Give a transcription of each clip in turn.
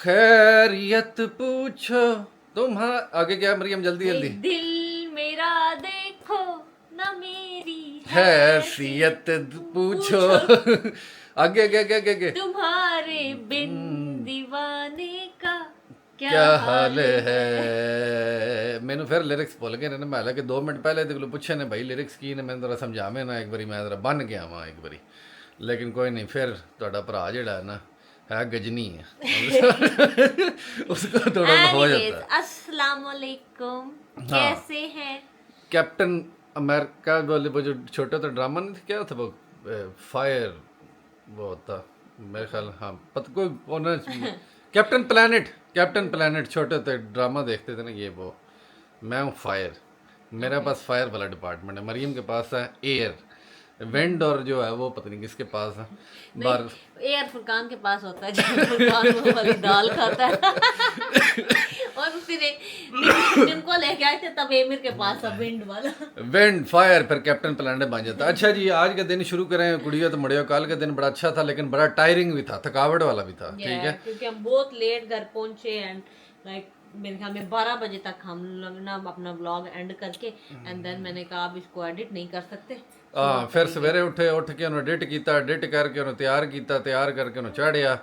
खैरियत पूछो तुम्हारा आगे क्या मरियम जल्दी जल्दी दिल मेरा देखो ना मेरी हैसियत पूछो आगे आगे आगे आगे आगे तुम्हारे बिन दीवाने का क्या हाल है मैंने फिर लिरिक्स भूल गए ने मैं हालांकि 2 मिनट पहले तो पूछे ने भाई लिरिक्स की ने मैंने जरा समझावे ना एक बारी मैं जरा बन गया वहाँ एक बारी लेकिन कोई नहीं फिर ਤੁਹਾਡਾ ਭਰਾ ਜਿਹੜਾ ਹੈ ਨਾ है गजनी है उसको थोड़ा हो जाता है अस्सलाम वालेकुम कैसे हैं कैप्टन अमेरिका वाले वो जो छोटा तो ड्रामा नहीं था क्या था वो फायर वो होता मेरे ख्याल हाँ पता कोई वो ना कैप्टन प्लैनेट छोटे थे ड्रामा देखते थे ना ये वो मैं हूँ फायर मेरे पास फायर वाला डिपार्टमेंट है मरियम के पास है एयर विंड और जो है वो पता नहीं किसके पास है बार एयर फुरकान के पास होता है जब फुरकान वो वाली दाल खाता है और फिर जिनको लेके आए थे तब एमिर के पास था विंड वाला विंड फायर फिर कैप्टन प्लैनेट बन जाता। अच्छा जी आज का दिन शुरू करें कुड़ियों तो मड़ियो कल का दिन बड़ा अच्छा था लेकिन बड़ा टायरिंग भी था थकावट वाला भी था ठीक है क्योंकि हम बहुत लेट घर पहुंचे एंड लाइक मेरे ख्याल में 12 बजे तक हम लोग ना अपना व्लॉग एंड करके एंड देन मैंने कहा अब इसको एडिट नहीं कर सकते हाँ फिर सवेरे उठ के उन्होंने एडिट किया एडिट करके उन्होंने तैयार करके उन्होंने चढ़िया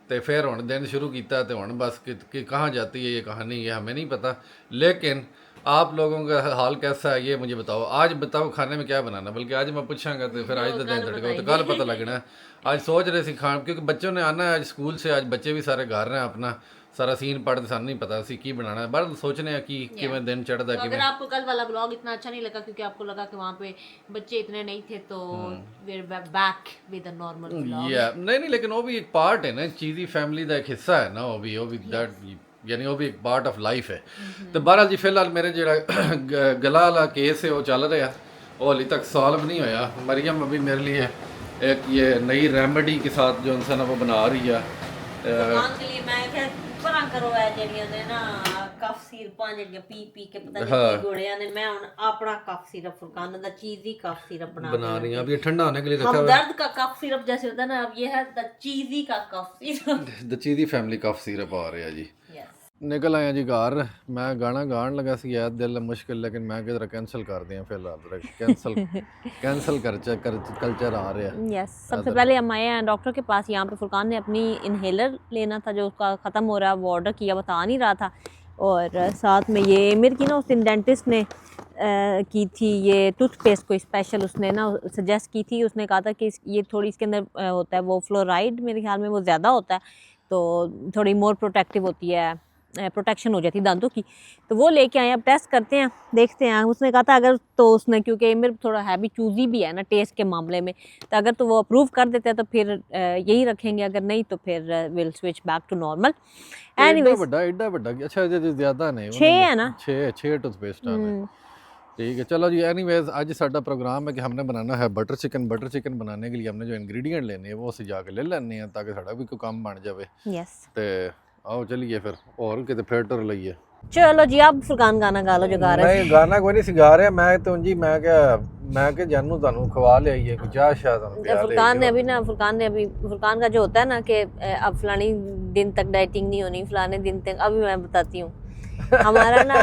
तो फिर हुण दिन शुरू किया तो हुण बस कि कहाँ जाती है ये कहानी ये हमें नहीं पता लेकिन आप लोगों का हाल कैसा है ये मुझे बताओ आज बताओ खाने में क्या बनाना बल्कि आज मैं पूछांगा तो फिर आज तो दिन तड़का तो कल पता लगना है आज सोच रहे थे खान क्योंकि बच्चों ने आना है आज स्कूल से आज बच्चे भी सारे घर रहे हैं अपना सारा सीन पढ़ते सानू नहीं पता सी की बनाना है बस सोचने हैं कि किवें दिन चढ़दा तो अगर आपको कल वाला ब्लॉग इतना अच्छा नहीं लगा क्योंकि आपको लगा कि वहाँ पे बच्चे इतने नहीं थे तो we are back with a normal blog या नहीं लेकिन वो भी एक पार्ट है ना चीज़ी फैमिली का एक हिस्सा है ना वो भी दैट यानी वो भी एक पार्ट ऑफ लाइफ है तो बहरहाल जी फिलहाल मेरे जो गला वाला केस है वो चल रहा वो अभी तक सॉल्व नहीं होया मरियम अभी मेरे लिए एक ये नई रेमेडी के साथ जो इंसान वो बना रही है के लिए मैं क्या परा करो है ਜਿਹੜੀਆਂ ਨੇ ਨਾ ਕਫ ਸਿਰਪਾਂ ਜਿਹੜੀਆਂ ਪੀ ਕੇ ਪਤਾ ਨਹੀਂ ਕੀ ਗੋੜਿਆਂ ਨੇ मैं ਹੁਣ अपना कफ सिरप फुरकान का चीज़ी कफ सिरप बना रही हैं अब ये ठंडा होने के लिए रखा हम दर्द का कफ सिरप जैसे होता है ना अब ये है द चीज़ी का cough syrup the cheesy family cough syrup आ रहा जी निकल आया जी घर मैं गाना गान लगा सी याद दिल मुश्किल लेकिन मैं किधर कैंसिल कर दिया फिलहाल कैंसिल कल्चर आ रहा है यस सबसे पहले हम आए हैं डॉक्टर के पास यहाँ पे फुरकान ने अपनी इनहेलर लेना था जो उसका ख़त्म हो रहा है वो ऑर्डर किया बता नहीं रहा था और साथ में ये एमिर की ना उस दिन डेंटिस्ट ने की थी ये टूथपेस्ट कोई स्पेशल उसने ना सजेस्ट की थी उसने कहा था कि ये थोड़ी इसके अंदर होता है वो फ्लोराइड मेरे ख्याल में वो ज़्यादा होता है तो थोड़ी मोर प्रोटेक्टिव होती है प्रोटेक्शन हो जाती दांतों की तो वो लेके आए अब टेस्ट करते हैं देखते हैं उसने कहा था अगर तो उसने क्योंकि मेरे थोड़ा हैवी चूज़ी भी है ना टेस्ट के मामले में तो अगर तो वो अप्रूव कर देते हैं तो फिर यही रखेंगे अगर नहीं तो फिर will switch back to normal anyways एडा बड़ा अच्छा ज़्यादा नहीं 6 है ना 6 टूथपेस्ट आ ठीक है चलो जी एनीवेज आज साडा प्रोग्राम है कि हमने बनाना है बटर चिकन बनाने के लिए हमने जो इंग्रेडिएंट लेने हैं वो असीं जाके ले लेने हैं ताकि साडा भी कोई काम बन जाए यस ते आओ चलिए फिर और किते फिल्टर लइए चलो जी आप फुरकान गाना गा लो जो गा रहे नहीं गाना कोई नहीं सिखा रहा मैं तो जी मैं क्या जानू तानू खवा ले आइए कुछ चाह शाह तानू पिया ले फुरकान ने अभी फुरकान का जो होता है ना कि अब फलानी दिन तक डाइटिंग नहीं होनी फलाने दिन तक अभी मैं बताती हूँ हमारा ना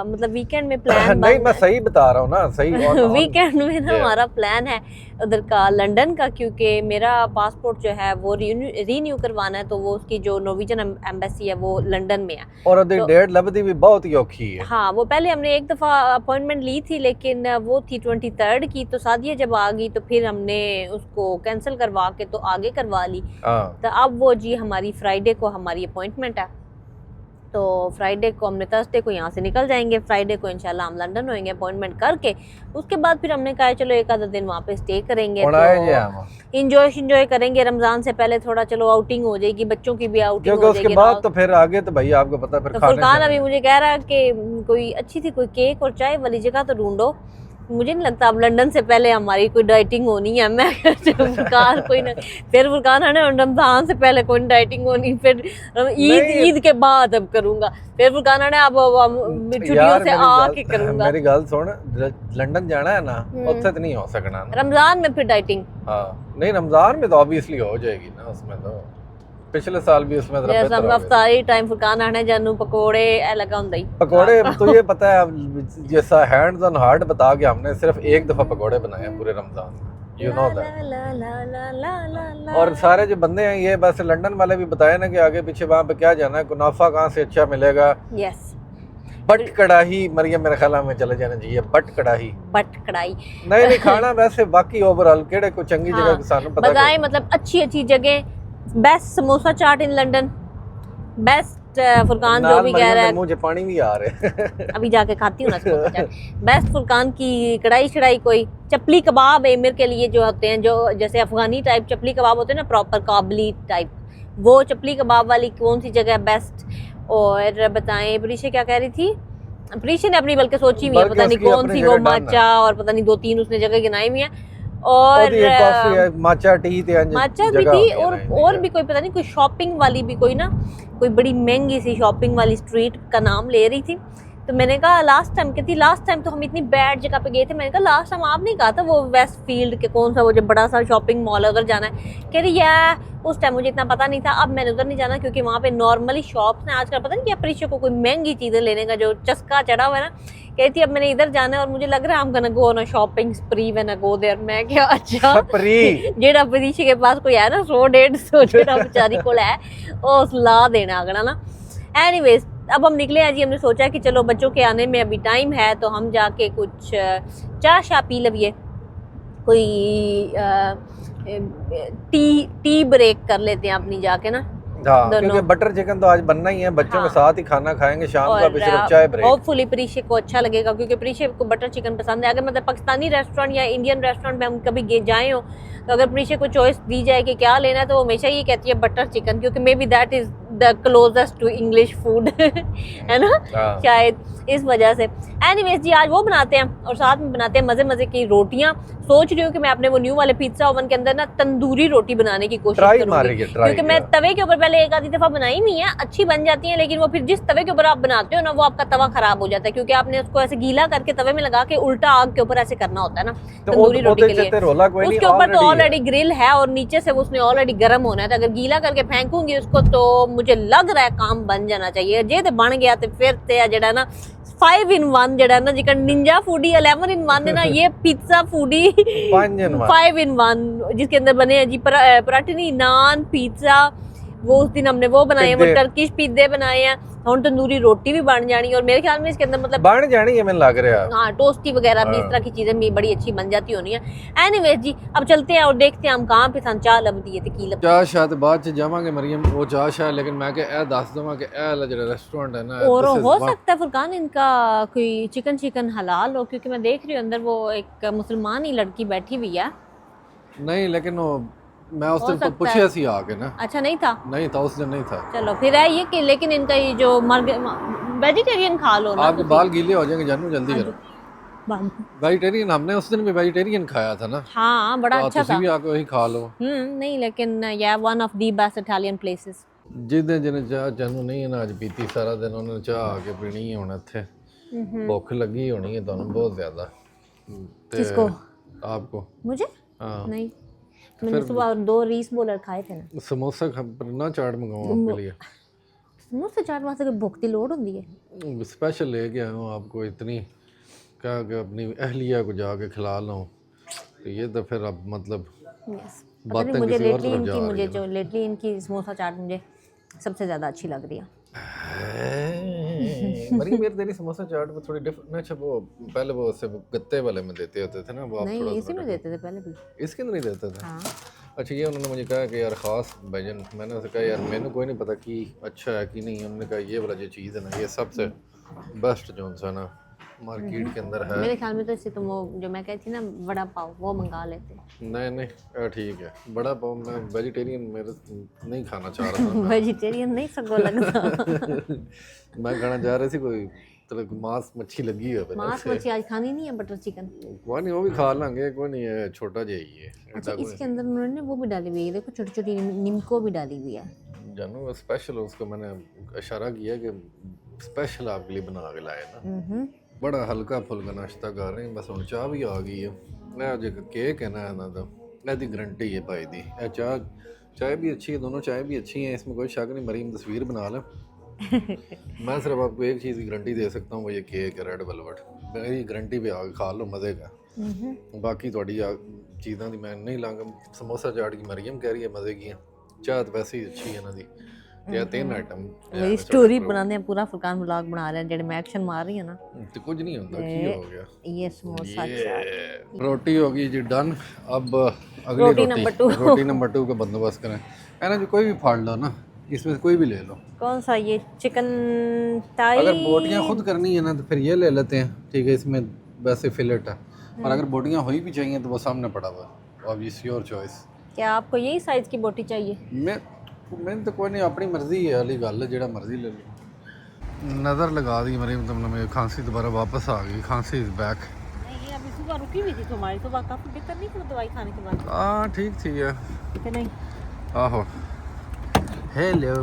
मतलब वीकेंड में प्लान नहीं मैं सही बता रहा हूँ ना सही वीकेंड में ना हमारा प्लान है उधर का लंदन का क्योंकि मेरा पासपोर्ट जो है वो रीन्यू करवाना है तो वो उसकी जो नॉर्वेजियन एम्बेसी है वो लंदन में है और डेट लबदी भी बहुत ही औखी है हाँ वो पहले हमने एक दफ़ा अपॉइंटमेंट ली थी लेकिन वो थी 23 की तो सादिया जब आ गई तो फिर हमने उसको कैंसिल करवा के तो आगे करवा ली तो अब वो जी हमारी फ्राइडे को हमारी अपॉइंटमेंट है तो फ्राइडे को हमने थर्सडे को यहाँ से निकल जाएंगे फ्राइडे को इंशाल्लाह हम लंदन होएंगे अपॉइंटमेंट करके उसके बाद फिर हमने कहा चलो एक आधा दिन वहाँ पे स्टे करेंगे तो इंजॉय करेंगे रमजान से पहले थोड़ा चलो आउटिंग हो जाएगी बच्चों की भी आउटिंग हो जाएगी उसके बाद तो फिर आगे तो भाई आपको पता फिर तो फुरकान अभी मुझे कह रहा है कि कोई अच्छी थी कोई केक और चाय वाली जगह तो ढूंढो मुझे नहीं लगता अब लंदन से पहले हमारी कोई डाइटिंग होनी है मैं फुरकान कोई ना फिर फुरकान है ना रमजान से पहले कोई डाइटिंग होनी फिर ईद के बाद अब करूंगा फिर फुरकान है ना अब छुट्टियों से आके करूंगा मेरी गल सुन लंदन जाना है ना उत्थे तो नहीं हो सकना रमजान में फिर डाइटिंग हाँ नहीं रमजान में तो ऑब्वियसली हो जाएगी ना उसमें तो पिछले साल भी उसमें जरा ये बेहतर सब हो गया। अफ्तारी टाइम फुरकान आने जानू पकोड़े ए लगा हुंदा ही पकोड़े तुझे पता है अब जैसा हैंड्स ऑन हार्ट बता के हमने सिर्फ एक दफा पकोड़े बनाए हैं पूरे रमजान में, यू नो दैट। ला ला ला ला ला ला। और सारे जो बंदे हैं ये बस लंदन वाले भी बताए ना कि आगे पीछे वहाँ पे क्या जाना है, कुनाफा कहाँ से अच्छा मिलेगा, यस बट कड़ाही मरियम मेरे ख्याल में चले जाना चाहिए, बट कड़ाही बट कढ़ाई नहीं खाना वैसे बाकी ओवरऑल केड़े को चंगी हाँ, जगह सानू पता बताएं मतलब अच्छी जगह best samosa chaat in London best Furqan जो भी कह रहा है मुझे पानी भी आ रहा है अभी जाके खाती हूँ ना समोसा चाट बेस्ट फुरकान की कढ़ाई शढ़ाई कोई चपली कबाब एमिर के लिए जो होते हैं जो जैसे अफगानी टाइप चपली कबाब होते हैं ना प्रॉपर काबली टाइप वो चपली कबाब वाली कौन सी जगह बेस्ट। और बताएं प्रीशा क्या कह रही थी प्रीशा ने अपनी बल्कि सोची हुई है पता नहीं कौन सी वो माचा और पता नहीं 2-3 उसने जगह गिनाई हुई है और कॉफी है माचा टी ते माचा भी थी और भी कोई पता नहीं कोई शॉपिंग वाली भी कोई ना कोई बड़ी महंगी सी शॉपिंग वाली स्ट्रीट का नाम ले रही थी। तो मैंने कहा लास्ट टाइम तो हम इतनी बैड जगह पे गए थे, मैंने कहा लास्ट टाइम आपने कहा था वो वेस्ट फील्ड के कौन सा वो जो बड़ा सा शॉपिंग मॉल है उधर जाना है। कह रही यार उस टाइम मुझे इतना पता नहीं था, अब मैंने उधर नहीं जाना क्योंकि वहाँ पे नॉर्मली शॉप्स हैं आजकल पता नहीं क्या परिचय को कोई महंगी चीज़ें लेने का जो चस्का चढ़ा हुआ है ना। कहती अब मैंने इधर जाना है और मुझे लग रहा है हम गना गो ना shopping spree when I go there. मैं क्या अच्छा जेड़ा परिचय के पास कोई है ना 100-150 जेड़ा बेचारी को है वो ला देना अगला ना। एनीवेज अब हम निकले हैं जी, हमने सोचा कि चलो बच्चों के आने में अभी टाइम है तो हम जाके कुछ चाय शाह पी लविए, कोई टी ब्रेक कर लेते हैं अपनी जाके ना। हाँ, क्योंकि बटर चिकन तो आज बनना ही है, बच्चों के साथ ही खाना खाएंगे शाम का भी सिर्फ चाय ब्रेक। होपफुली प्रीशे को अच्छा लगेगा क्योंकि प्रीशे को बटर चिकन पसंद है। अगर मतलब पाकिस्तानी रेस्टोरेंट या इंडियन रेस्टोरेंट में हम कभी जाए हो तो अगर प्रीशे को चॉइस दी जाए कि क्या लेना है तो वो हमेशा ये कहती है बटर चिकन क्योंकि maybe that is the closest to English food है ना शायद इस वजह से। एनीवेज जी आज वो बनाते हैं और साथ में बनाते हैं मजे मजे की रोटियां। सोच रही हूँ कि मैं अपने वो न्यू वाले पिज्जा ओवन के अंदर ना तंदूरी रोटी बनाने की कोशिश करूंगी क्योंकि मैं तवे के ऊपर पहले एक आधी दफा बनाई हुई है, अच्छी बन जाती है, लेकिन वो फिर जिस तवे के ऊपर आप बनाते हो ना वो आपका तवा खराब हो जाता है क्योंकि आपने उसको ऐसे गीला करके तवे में लगा के उल्टा आग के ऊपर ऐसे करना होता है ना तंदूरी रोटी के लिए। उसके ऊपर तो ऑलरेडी ग्रिल है और नीचे से उसने ऑलरेडी गर्म होना है, तो अगर गीला करके फेंकूंगी उसको तो मुझे लग रहा है काम बन जाना चाहिए। जे तो बन गया तो फिर ते जेड़ा ना 5 in 1 जेड़ा ना जिका निंजा फूडी 11 in 1 है ना ये पिज्जा फूडी 5 in 1 जिसके अंदर बने हैं जी पराठे नहीं नान पिज्जा। वो उस दिन हमने वो बनाए हैं, वो टर्किश पिज्जे बनाए हैं, हम तंदूरी रोटी भी बन जानी है और मेरे ख्याल में इसके अंदर मतलब बन जानी है मैंने लग रहा है हाँ टोस्टी वगैरह भी इस तरह की चीजें भी बड़ी अच्छी बन जाती होनी है। एनीवेज जी अब चलते हैं और देखते हैं हम कहाँ पे सन चाह लभदी है की चाह शाह ते बाद च जावांगे मरियम वो चाह शाह, लेकिन मैं के ए दस दवां कि ए वाला जेड़ा रेस्टोरेंट है ना और हो सकता है फुरकान इनका कोई चिकन हलाल हो क्योंकि मैं देख रही हूँ अंदर वो एक मुसलमान ही लड़की बैठी हुई है। नहीं लेकिन वो मैं उस दिन पूछे सी आके ना। अच्छा नहीं था उस दिन नहीं था। चलो फिर है ये कि लेकिन इनका ये जो वेजिटेरियन खा लो ना आपके बाल गीले हो जाएंगे जानू जल्दी करो। वेजिटेरियन हमने उस दिन भी वेजिटेरियन खाया था ना। हाँ बड़ा अच्छा था। भी आके वही खा लो। नहीं लेकिन या one of the best Italian places. जिदे जिन्हें चाह जानू नहीं है ना आज पीती सारा दिन उन्होंने चाह आके पीनी है हुण इत्थे भुख लगी होनी है तुहानू बहुत ज्यादा। किसको? आपको? मुझे? हाँ नहीं मैंने सुबह 2 रीस बोलर खाए थे ना। समोसा ना चाट मंगाऊं आपके लिए। समोसा चाट वास्ते कोई भुख की लोड़ होती है? स्पेशल लेके आया हूँ आपको इतनी क्या कि अपनी अहलिया को जाके खिला लो तो ये तो फिर अब मतलब बातें मुझे किसी और तरफ जा मुझे जो लेटली इनकी समोसा चाट मुझे सबसे ज़्यादा अच्छी लग रही है। मरी मेरे तेरी समोसा चाट में थोड़ी डिफरेंट। अच्छा वो पहले वो उससे गत्ते वाले में देते होते थे ना वो आप नहीं इसी में देते थे पहले भी। इसके अंदर नहीं देते थे? हाँ। अच्छा ये उन्होंने मुझे कहा कि यार ख़ास भजन मैंने उनसे कहा यार मैंने कोई नहीं पता कि अच्छा है कि नहीं। उन्होंने कहा ये वाला जो चीज़ है ना ये सबसे बेस्ट जो सा ना मार्केट के अंदर है। मेरे ख्याल में तो इससे तुम वो जो मैं कहती ना बड़ा पाव वो मंगा लेते। नहीं ठीक है बड़ा पाव मैं वेजिटेरियन मेरे नहीं खाना चाह रहा था। वेजिटेरियन नहीं सको लगता मैं खाना चाह रही थी कोई तो मांस मच्छी लगी है। मांस मच्छी आज खानी नहीं है बटर चिकन कोई नहीं वो भी खा लेंगे कोई नहीं है छोटा जाइए है। अच्छा इसके अंदर उन्होंने वो भी डाली हुई है देखो छोटी छोटी नीमको भी डाली हुई है जानू स्पेशल उसको मैंने इशारा किया कि स्पेशल आपके लिए बना के लाए ना। बड़ा हल्का फुल्का नाश्ता कर रहे हैं बस हम चाह भी आ गई है। मैं जो केक है ना इन्हों का ਇਹਦੀ ਗਰੰਟੀ है भाई दी चाह चाय भी अच्छी है, दोनों चाय भी अच्छी हैं, इसमें कोई शक नहीं। मरीम तस्वीर बना लें। मैं सिर्फ आपको एक चीज़ की गारंटी दे सकता हूँ, वो ये केक है रेड वेलवेट। मेरी गारंटी पे आगे खा लो, मज़े का। बाकी थोड़ी चीज़ां दी मैं नहीं लांगा। समोसा चाट की मरियम कह रही है मज़े की है, चाह तो वैसे ही अच्छी है ना दी। ये 3 आइटम वही स्टोरी बनाने पूरा फुरकान व्लॉग बना रहे हैं जेडे मैं एक्शन मार रही है ना। तो कुछ नहीं होता, की हो गया। ये समोसा चाट रोटी होगी जी डन। अब अगली रोटी नंबर 2 रोटी नंबर 2 का बंदोबस्त करें। है ना जी, कोई भी फाड़ लो ना, इसमें से कोई भी ले लो। कौन सा ये चिकन टाई? अगर बोटियां खुद करनी है ना तो फिर ये ले लेते हैं, ठीक है, इसमें वैसे फिलेट है। और अगर बोटियां हुई भी चाहिए तो वो सामने पड़ा हुआ है, ऑब्वियस योर चॉइस। क्या आपको यही साइज की बोटी चाहिए? मैं तो कोई नहीं, अपनी मर्जी है वाली गल है, जेड़ा मर्जी ले लो। नज़र लगा दी मरीम तुमने, मेरी खांसी दोबारा वापस आ गई। खांसी इज बैक। नहीं अभी सुबह रुकी हुई थी तुम्हारी, सुबह काफी बेहतर नहीं थी दवाई खाने के बाद? हाँ ठीक थी है कि नहीं? आहो। हेलो।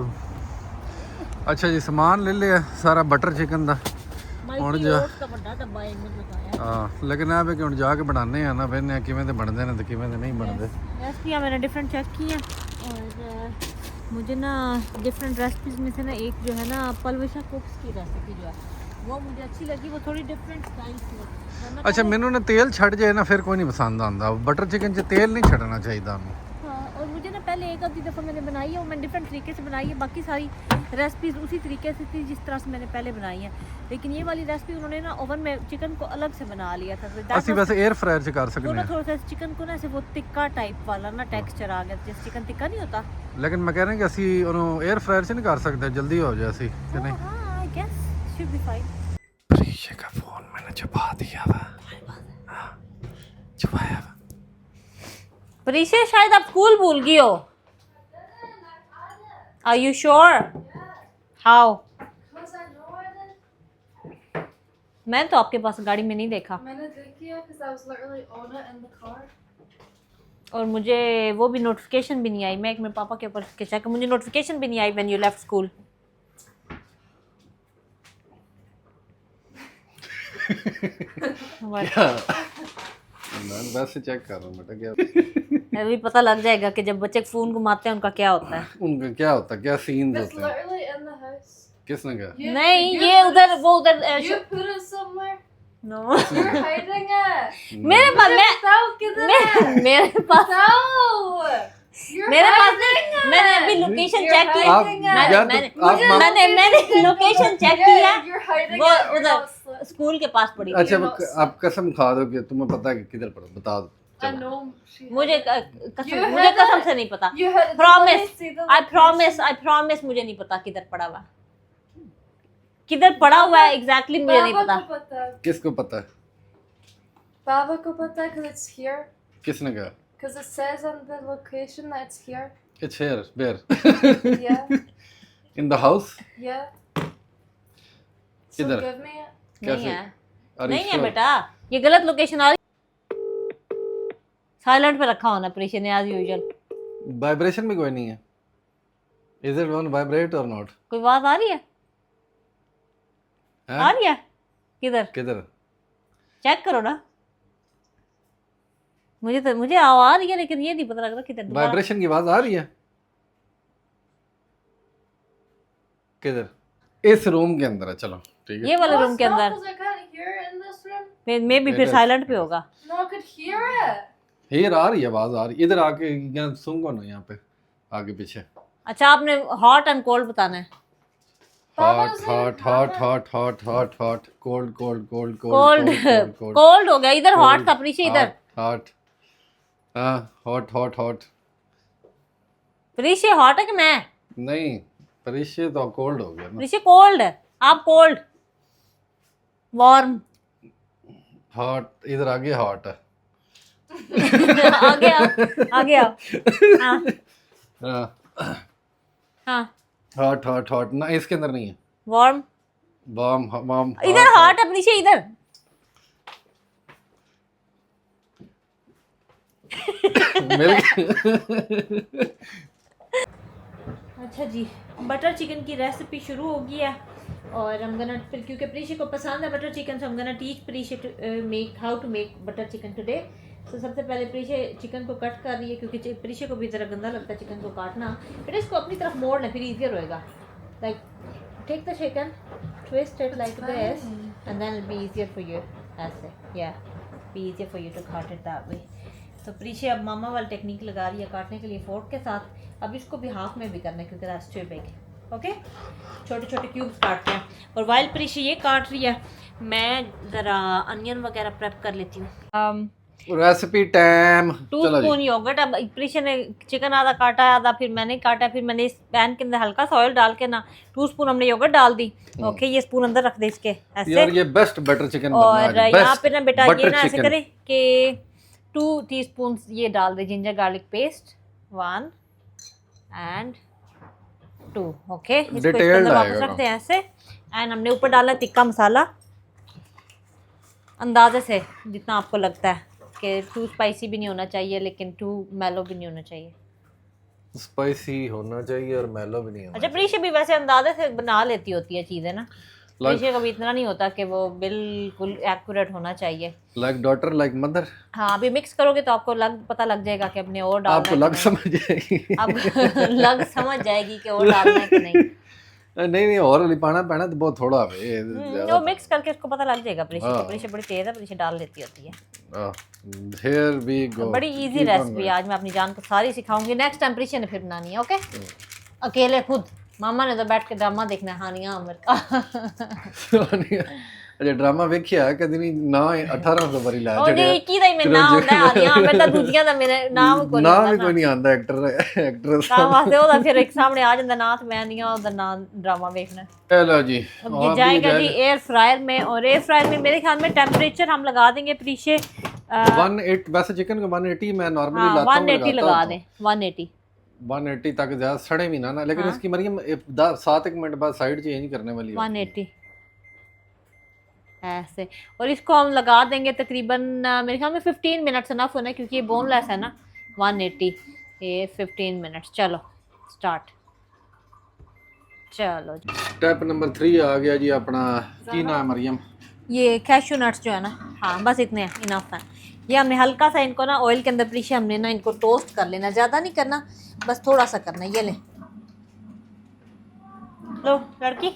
अच्छा जी, सामान ले लिया सारा बटर चिकन का ਹੁਣ ਜਾ ਦਾ ਵੱਡਾ ਡੱਬਾ ਇਹਨੇ ਲਗਾਇਆ। ਹਾਂ ਲੇਕਿਨ ਆ ਵੀ ਕਿ ਹੁਣ ਜਾ ਕੇ ਬਣਾਉਂਦੇ ਆ ਨਾ, ਵੇਖਦੇ ਆ ਕਿਵੇਂ ਦੇ ਬਣਦੇ ਨੇ ਤੇ ਕਿਵੇਂ ਦੇ ਨਹੀਂ ਬਣਦੇ। रेसिपियाँ मैंने डिफरेंट चेक की हैं और मुझे ना डिफरेंट रेसिपीज में से ना एक जो है ना पलविशा कुक्स की रेसिपी जो है वो मुझे अच्छी लगी, वो थोड़ी डिफरेंट स्टाइल की है। ਅੱਛਾ ਮੈਨੂੰ ਨਾ ਤੇਲ ਛੱਡ ਜਾਏ ਨਾ ਫਿਰ ਕੋਈ ਨਹੀਂ ਪਸੰਦ ਆਉਂਦਾ। ਬਟਰ ਚਿਕਨ 'ਚ ਤੇਲ ਨਹੀਂ ਛੱਡਣਾ ਚਾਹੀਦਾ ਉਹਨੂੰ। हाँ, और मुझे ना पहले एक आधी दफ़ा मैंने बनाई है और मैंने डिफरेंट तरीके से बनाई है, बाकी सारी रेसिपीज़ उसी तरीके से थी जिस तरह से मैंने पहले बनाई है। लेकिन ये वाली रेसिपी उन्होंने ना ओवन में चिकन को अलग से बना लिया था। ਅਸੀਂ ਵੈਸੇ 에ਅਰ ਫਰਾਇਰ 'ਚ ਕਰ ਸਕਦੇ थोड़ा ਹਾਂ। थोड़ा सा चिकन को ना ऐसे वो टिक्का टाइप वाला ना टेक्सचर आ गया, जैसे चिकन टिक्का नहीं होता। ਲੇਕਿਨ ਮੈਂ ਕਹਿ ਰਿਹਾ ਕਿ ਅਸੀਂ ਉਹਨੂੰ 에ਅਰ ਫਰਾਇਰ 'ਚ ਨਹੀਂ ਕਰ ਸਕਦੇ, ਜल्दी हो जाए ਅਸੀਂ कि नहीं। हाँ I guess should be fine. Prisha का फोन मैंने छुपा दिया हुआ। हाँ, छुपाया हुआ। परीशा शायद आप स्कूल भूल गई हो। Are you sure? How? मैं तो आपके पास गाड़ी में नहीं देखा। मैंने देखी है because I was literally on it in the car. और मुझे वो भी नोटिफिकेशन भी नहीं आई। मैं एक मेरे पापा के ऊपर के चेक, मुझे नोटिफिकेशन भी नहीं I when you left school. मैं वैसे चेक कर रहा हूँ बेटा, क्या अभी पता लग जाएगा कि जब बच्चे फोन घुमाते हैं उनका क्या होता है। उनका क्या होता है, क्या सीन्स It's होते हैं। literally in the house. किसने कहा? नहीं ये उधर वो उधर You put it somewhere. No You're hiding it. मेरे पास Sao, किधर है? मेरे पास Sao. You're मेरे पास hiding it. मैंने अभी लोकेशन You're चेक की। आप hiding मैंने या मैंने तो आप माँ- मैंने लोकेशन चेक की है। Yeah, you're hiding वो it. You're उधर not स्कूल के पास पड़ी। अच्छा आप कसम खा दो कि तुम्हें पता है कि किधर पड़ा, बता दो। I know. she मुझे hid it. कसम You मुझे had कसम it. से नहीं पता। You had it. Promise. See the I location. promise मुझे नहीं पता किधर पड़ा हुआ, किधर पड़ा हुआ है एग्जैक्टली मुझे नहीं बाबा पता। को पता है. किसको पता है? बाबा को पता है because it's here. किसने कहा? Because it says on the location that it's here. It's here, where? Yeah. In the house? Yeah. So किधर? give me it. नहीं है, Are you नहीं है sure? बेटा, ये गलत लोकेशन आ रही। साइलेंट पे रखा होना प्रीशा ने एज यूजुअल। वाइब्रेशन भी कोई नहीं है। Is it on vibrate or not? कोई आवाज आ रही है? हैं? आ रही है? किधर? किधर? चेक करो ना। मुझे आवाज आ रही है लेकिन ये नहीं पता लग रहा किधर। दोबारा वाइब्रेशन की आवाज आ रही है? किधर? इस रूम के अंदर है, चलो ठीक है। ये वाले No, रूम it's के not अंदर 'cause I can't hear it in this room. मे भी फिर It is. साइलेंट पे होगा। No, I could hear it. Hear आ रही है, आवाज आ रही है। इधर आके यहाँ सुन ना, यहाँ पे आगे पीछे। अच्छा आपने हॉट एंड कोल्ड बताना है। Baba's hot in hot Baba. Hot hot hot hot cold cold cold cold cold हो गया, इधर हॉट था प्रीशा, इधर हॉट। हाँ hot hot hot. Prisha hot है कि मैं? नहीं परिचय तो कोल्ड हो गया ना। प्रीशा कोल्ड है, आप कोल्ड वार्म। हॉट इधर आगे हॉट है। आ गया हाँ हाँ हॉट हॉट हॉट ना, इसके अंदर नहीं है। Warm warm warm. इधर हॉट है प्रीशा, इधर। अच्छा जी, बटर चिकन की रेसिपी शुरू हो गई है और हम गना फिर क्योंकि प्रीशा को पसंद है butter chicken, so I'm gonna teach Prisha to make how to make butter chicken today. तो सबसे पहले प्रीशे चिकन को कट कर रही है, क्योंकि प्रीशे को भी ज़रा गंदा लगता है चिकन को काटना। फिर इसको अपनी तरफ मोड़ लें, फिर ईजियर होएगा। Like take the chicken, twist it like this and then it be easier for you. ऐसे या be easier for you to cut it that way. तो प्रीशे अब मामा वाली टेक्निक लगा रही है काटने के लिए फोर्क के साथ। अब इसको भी हाफ में भी करना है क्योंकि दैट्स टू बिग। ओके, छोटे छोटे क्यूब्स काटते हैं। और वाइल प्रीशे ये काट रही है, मैं ज़रा अनियन वगैरह प्रेप कर लेती हूँ। Recipe time. 2 spoon yogurt. अब प्रीशा ने चिकन आधा काटा है, आधा फिर मैंने काटा, फिर मैंने इस पैन के अंदर हल्का सा ऑयल डाल के ना 2 स्पून हमने योगर्ट डाल दी। ओके, ये स्पून अंदर रख दे इसके ऐसे। यार ये बेस्ट बटर चिकन बनना और है। यहाँ पे ना बेटा ये ना ऐसे चिकन। करें कि 2 टीस्पून ये डाल दे ginger garlic paste, 1 and 2। Okay, इसको इसके Detailed अंदर वापस आएगा रखते हैं ऐसे। एंड हमने ऊपर डाला तिक्का मसाला अंदाजे से जितना आपको लगता है कि टू स्पाइसी भी नहीं होना चाहिए लेकिन टू मेलो भी नहीं होना चाहिए। स्पाइसी होना चाहिए और मेलो भी नहीं होना। अच्छा, प्रीशा भी वैसे अंदाजे से बना लेती होती है चीज़ें ना। प्रीशा का भी इतना नहीं होता कि वो बिल्कुल एक्यूरेट होना चाहिए। Like daughter like mother. हाँ, अभी मिक्स करोगे तो आपको पता लग जाएगा कि अपने और डालना आपको है लग कि समझ जाएगी। नहीं। अब लग समझ जाएगी कि और डालना है कि नहीं। नहीं और लिपाना पैना तो बहुत थोड़ा है। वो मिक्स करके उसको पता लग जाएगा। प्रीशा को, प्रीशा बड़ी तेज है, प्रीशा डाल लेती होती है। Here we go. बड़ी इजी रेसिपी आज मैं अपनी जान को सारी सिखाऊंगी। नेक्स्ट टाइम प्रीशा ने फिर बनानी है। ओके, अकेले खुद। मामा ने तो बैठ के ड्रामा देखना है हानिया आमिर का। अच्छा, ड्रामा वेखिया कदी नहीं ना 1800 बारी ला ਉਹਦੇ ਕੀ ਦਾ ਹੀ ਮੈਂ ਨਾਮ ਹੁੰਦਾ ਹਾਨੀਆ ਆमिर ਦਾ, ਦੂਜੀਆਂ ਦਾ ਮੇਰੇ ਨਾਮ ਕੋਈ ਨਾ ਵੀ ਕੋਈ ਨਹੀਂ ਆਂਦਾ ਐਕਟਰਸ ਤਾਂ ਵਾਸਤੇ ਉਹਦਾ ਫਿਰ ਇੱਕ ਸਾਹਮਣੇ ਆ ਜਾਂਦਾ ਨਾਂ, ਤੇ ਮੈਂ ਨਹੀਂ ਉਹਦਾ नाम ड्रामा देखना। चलो जी, अब ये जाएगा जी एयर फ्रायर में। और एयर फ्रायर में मेरे ख्याल में टेम्परेचर हम लगा देंगे प्रीशे 180। वैसे चिकन को 180 मैं नॉर्मली लाता हूं, 180 लगा दें। 180 तक ज्यादा सड़े भी ना लेकिन इसकी मरियम 7 मिनट बाद साइड चेंज करने वाली है। 180 ऐसे। और इसको हम लगा देंगे तकरीबन मेरे ख्याल में 15 मिनट्स इनफ होना है क्योंकि ये बोनलेस है ना। 180 ये 15 मिनट्स। चलो स्टार्ट। चलो स्टेप नंबर 3 आ गया जी अपना। की नाम है मरियम? ये कैशू नट्स जो है ना, हाँ बस इतने हैं, इनफ है। ये हमने हल्का सा इनको ना ऑयल के अंदर प्रीशा हमने ना इनको टोस्ट कर लेना, ज़्यादा नहीं करना, बस थोड़ा सा करना। ये ले लो लड़की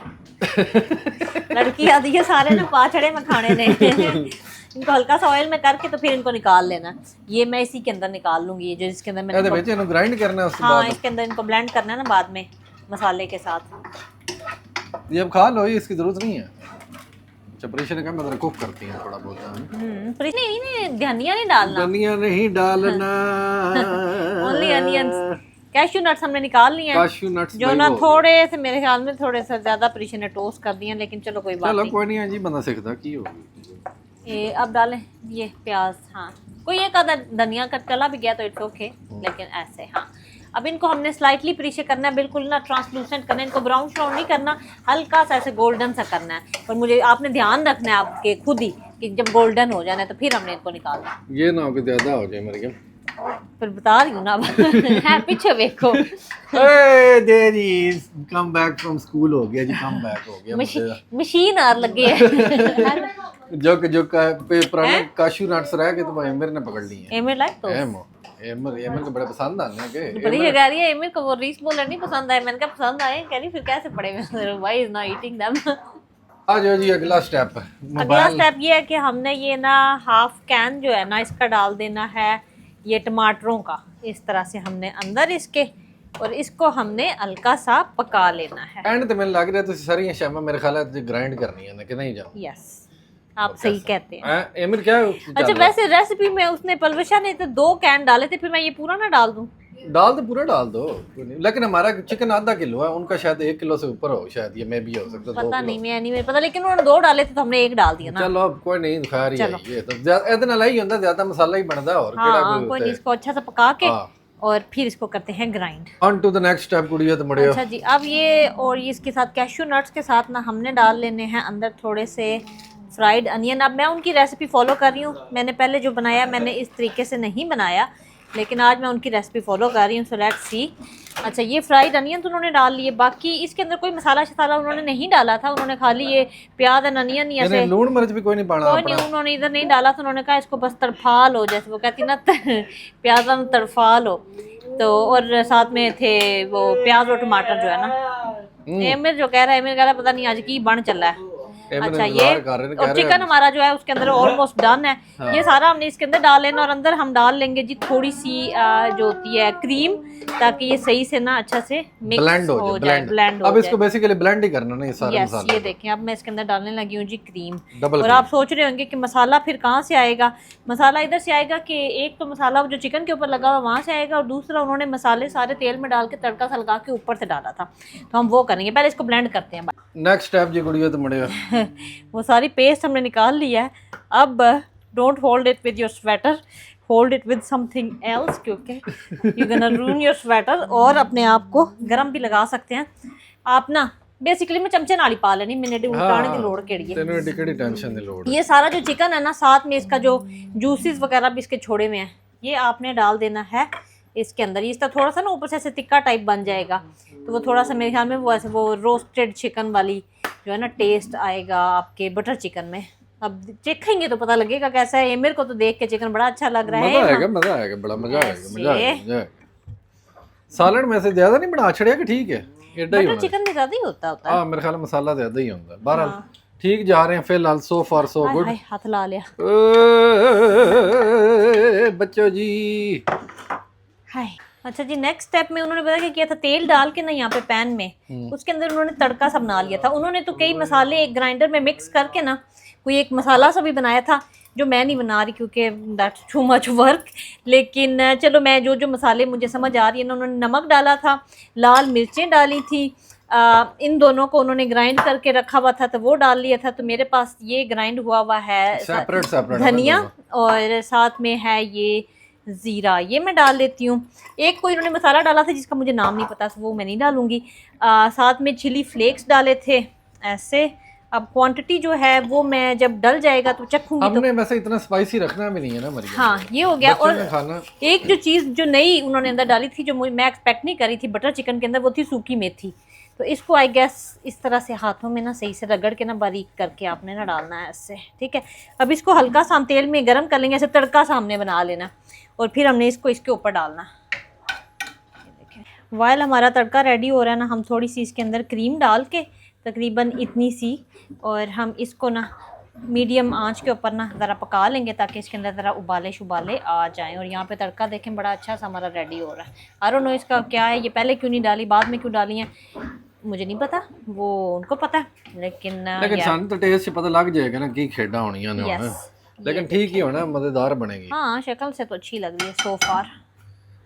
लड़की आदि ये सारे ना पाछड़े में खाने ने। इनको हल्का सा ऑयल में करके तो फिर इनको निकाल लेना। ये मैं इसी के अंदर निकाल लूंगी, ये जो इसके अंदर मैंने ਇਹਨੂੰ ग्राइंड करना है उसके हाँ बाद। इसके अंदर इनको ब्लेंड करना है ना बाद में मसाले के साथ। ये अब खा लो, ये इसकी जरूरत नहीं है। अच्छा, प्रेशर का मतलब कुक करती हैं थोड़ा बहुत। पर नहीं धनिया नहीं डालना, धनिया नहीं डालना, ओनली अनियंस। कैशू नट्स हमने निकाल लिए हैं, काशू नट्स जो ना थोड़े से मेरे ख्याल में थोड़े से ज्यादा प्रीशा ने टोस्ट कर दिए, लेकिन चलो कोई बात चलो नहीं। कोई नहीं है जी, बंदा सीखता की होगी। ये अब डालें ये प्याज। हाँ, कोई एक आधा धनिया का चला भी गया तो इट्स ओके, लेकिन ऐसे। हाँ, अब इनको हमने स्लाइटली प्रीशे करना है, बिल्कुल ना ट्रांसलूसेंट करना है इनको, ब्राउन श्राउन नहीं करना, हल्का सा ऐसे गोल्डन सा करना है। और मुझे आपने ध्यान रखना है आपके खुद ही कि जब गोल्डन हो जाना है तो फिर हमने इनको निकालना। ये ना हो कि ज्यादा हो जाए मरियम। फिर बता रही हूँ ना है पीछे देखो। कम बैक फ्रॉम स्कूल हो गया जी, कम बैक हो गया। मशीन आर लगे है। जो पुराने काशू नट्स रह गए तो एमर ने पकड़ लिए हैं। एमर लाइक तो एमर को बड़े पसंद आने के। बड़ी कह रही है एमर को वो रीस बोलर नहीं पसंद आए। मैंने कहा पसंद आए, कह रही फिर कैसे पड़ेगा, why is not eating them. आ जाओ जी, अगला स्टेप। अगला स्टेप ये है कि हमने ये ना हाफ कैन जो है ना इसका डाल देना है ये टमाटरों का, इस तरह से हमने अंदर इसके, और इसको हमने हल्का सा पका लेना है। एंड तो मैंने लग रहा है तुसी सारी शामा मेरे ख्याल है ग्राइंड करनी है ना कि नहीं जाओ। यस, आप सही कहते हैं। एमर क्या अच्छा, वैसे रेसिपी में उसने पलवशा ने तो 2 कैन डाले थे, फिर मैं ये पूरा ना डाल दूं? डाल दो, पूरा डाल दो, लेकिन हमारा चिकन आधा किलो है, उनका शायद 1 किलो से ऊपर हो, शायद ये मैं भी हो सकता है। पता नहीं, मैं नहीं पता, लेकिन उन्होंने 2 डाले थे तो हमने 1 डाल दिया ना। चलो अब कोई नहीं, खा रही है ये तो ਇਹਦੇ ਨਾਲ ਹੀ ਹੁੰਦਾ, ज्यादा मसाला ही बनता और हाँ, कोई नहीं, इसको अच्छा सा पका के और फिर इसको करते हैं grind. On to the next step कुड़िया तो मुड़ियो। अच्छा जी, अब ये और ये इसके साथ कैशू नट्स के साथ ना हमने डाल लेने हैं अंदर थोड़े से फ्राइड अनियन। अब मैं उनकी रेसिपी फॉलो कर रही हूँ, मैंने पहले जो बनाया मैंने इस तरीके से नहीं बनाया, लेकिन आज मैं उनकी रेसिपी फॉलो कर रही हूँ, सो लेट्स सी। अच्छा, ये फ्राइड अनियन तो उन्होंने डाल लिए, बाकी इसके अंदर कोई मसाला शसाला उन्होंने नहीं डाला था, उन्होंने खाली ये प्याज और अनियन ही ऐसे, लून मिर्च भी कोई नहीं पाना कोई नहीं उन्होंने इधर नहीं डाला, तो उन्होंने कहा इसको बस तड़फा लो, जैसे वो कहती ना प्याजा में तड़फा लो। तो और साथ में थे वो प्याज और टमाटर जो है ना, एमिर जो कह रहा है, एमिर कह रहा है पता नहीं आज की बन चला है। अच्छा, ये और चिकन हमारा जो है उसके अंदर ऑलमोस्ट डन है। ये सारा हमने इसके अंदर डाल लेना और अंदर हम डाल लेंगे जी थोड़ी सी जो होती है क्रीम, ताकि ये सही से ना अच्छा से मिक्स हो जाए, ब्लेंड हो अब जाए। इसको बेसिकली ब्लेंड ही करना ना ये सारे यस, मसाले। ये देखें अब मैं इसके अंदर डालने लगी हूँ जी क्रीम। डबल और आप सोच रहे होंगे कि मसाला फिर कहाँ से आएगा। मसाला इधर से आएगा कि एक तो मसाला जो चिकन के ऊपर लगा हुआ वहाँ से आएगा, और दूसरा उन्होंने मसाले सारे तेल में डाल के तड़का सा लगा के ऊपर से डाला था, तो हम वो करेंगे। पहले इसको ब्लेंड करते हैं। नेक्स्ट स्टेप जी गुड़िया तो मुड़े वो सारी पेस्ट हमने निकाल लिया है। अब don't hold it with your sweater, hold it with something else, क्योंकि you gonna ruin your sweater. और अपने आप को गरम भी लगा सकते हैं आप ना। बेसिकली मैं चमचे नाली पा लेनी, मैंने उल्टाने की लोड़ केड़ी है। तेनू एडी टेंशन दी लोड़। ये सारा जो चिकन है ना, साथ में इसका जो जूसेस वगैरह भी इसके छोड़े हुए हैं, ये आपने डाल देना है इसके अंदर। इसका थोड़ा सा ना ऊपर से ऐसे तिक्का टाइप बन जाएगा, तो वो थोड़ा सा मेरे ख्याल में वो ऐसे वो रोस्टेड चिकन वाली जो है ना टेस्ट आएगा आपके बटर चिकन में। अब चखेंगे तो पता लगेगा कैसा है। मेरे को तो देख के चिकन बड़ा अच्छा लग रहा है। मजा आएगा, मजा आएगा, बड़ा मजा आएगा, मजा आएगा। सालन में से ज्यादा नहीं बना छड़िया कि ठीक है, एडा ही बटर होना। चिकन भी ज्यादा ही होता है। हां मेरे ख्याल में मसाला ज्यादा ही होता है। बहरहाल ठीक जा रहे हैं फिलहाल, सो फार सो गुड। हाय हाथ ला लिया बच्चों जी। हाय। अच्छा जी, नेक्स्ट स्टेप में उन्होंने पता क्या किया था, तेल डाल के ना यहाँ पे पैन में उसके अंदर उन्होंने तड़का सा बना लिया था। उन्होंने तो कई मसाले एक ग्राइंडर में मिक्स करके ना कोई एक मसाला सा भी बनाया था, जो मैं नहीं बना रही क्योंकि दैट्स टू मच वर्क। लेकिन चलो मैं जो मसाले मुझे समझ आ रही है ना, उन्होंने नमक डाला था, लाल मिर्चें डाली थी, इन दोनों को उन्होंने ग्राइंड करके रखा हुआ था, तो वो डाल लिया था। तो मेरे पास ये ग्राइंड हुआ हुआ है सेपरेट धनिया, और साथ में है ये ज़ीरा, ये मैं डाल लेती हूँ। एक कोई उन्होंने मसाला डाला था जिसका मुझे नाम नहीं पता, वो मैं नहीं डालूंगी। साथ में चिली फ्लेक्स डाले थे ऐसे। अब क्वांटिटी जो है वो मैं जब डल जाएगा तो चखूंगी। हमने वैसे इतना स्पाइसी रखना भी नहीं है ना मरियम। हाँ, ये हो गया। और खाना एक जो चीज़ जो नई उन्होंने अंदर डाली थी, जो मैं एक्सपेक्ट नहीं करी थी बटर चिकन के अंदर, वो थी सूखी मेथी। तो इसको आई गेस इस तरह से हाथों में ना सही से रगड़ के ना बारीक करके आपने ना डालना है ऐसे, ठीक है। अब इसको हल्का सा हम तेल में गर्म कर लेंगे, ऐसे तड़का सामने बना लेना, और फिर हमने इसको इसके ऊपर डालना। वाइल हमारा तड़का रेडी हो रहा है ना, हम थोड़ी सी इसके अंदर क्रीम डाल के तकरीबन इतनी सी, और हम इसको ना मीडियम आंच के ऊपर ना ज़रा पका लेंगे ताकि इसके अंदर ज़रा उबाले शुबाले आ जाएं। और यहाँ पे तड़का देखें बड़ा अच्छा सा हमारा रेडी हो रहा है। आई डोंट नो इसका क्या है, ये पहले क्यों नहीं डाली, बाद में क्यों डाली है मुझे नहीं पता, वो उनको पता है। लेकिन सान तो टेस्ट से पता लग जाएगा ना की खेड़ा होनी है। लेकिन ठीक ही होना, मजेदार बनेगी। हाँ, शक्ल से तो अच्छी लग रही है सो फार।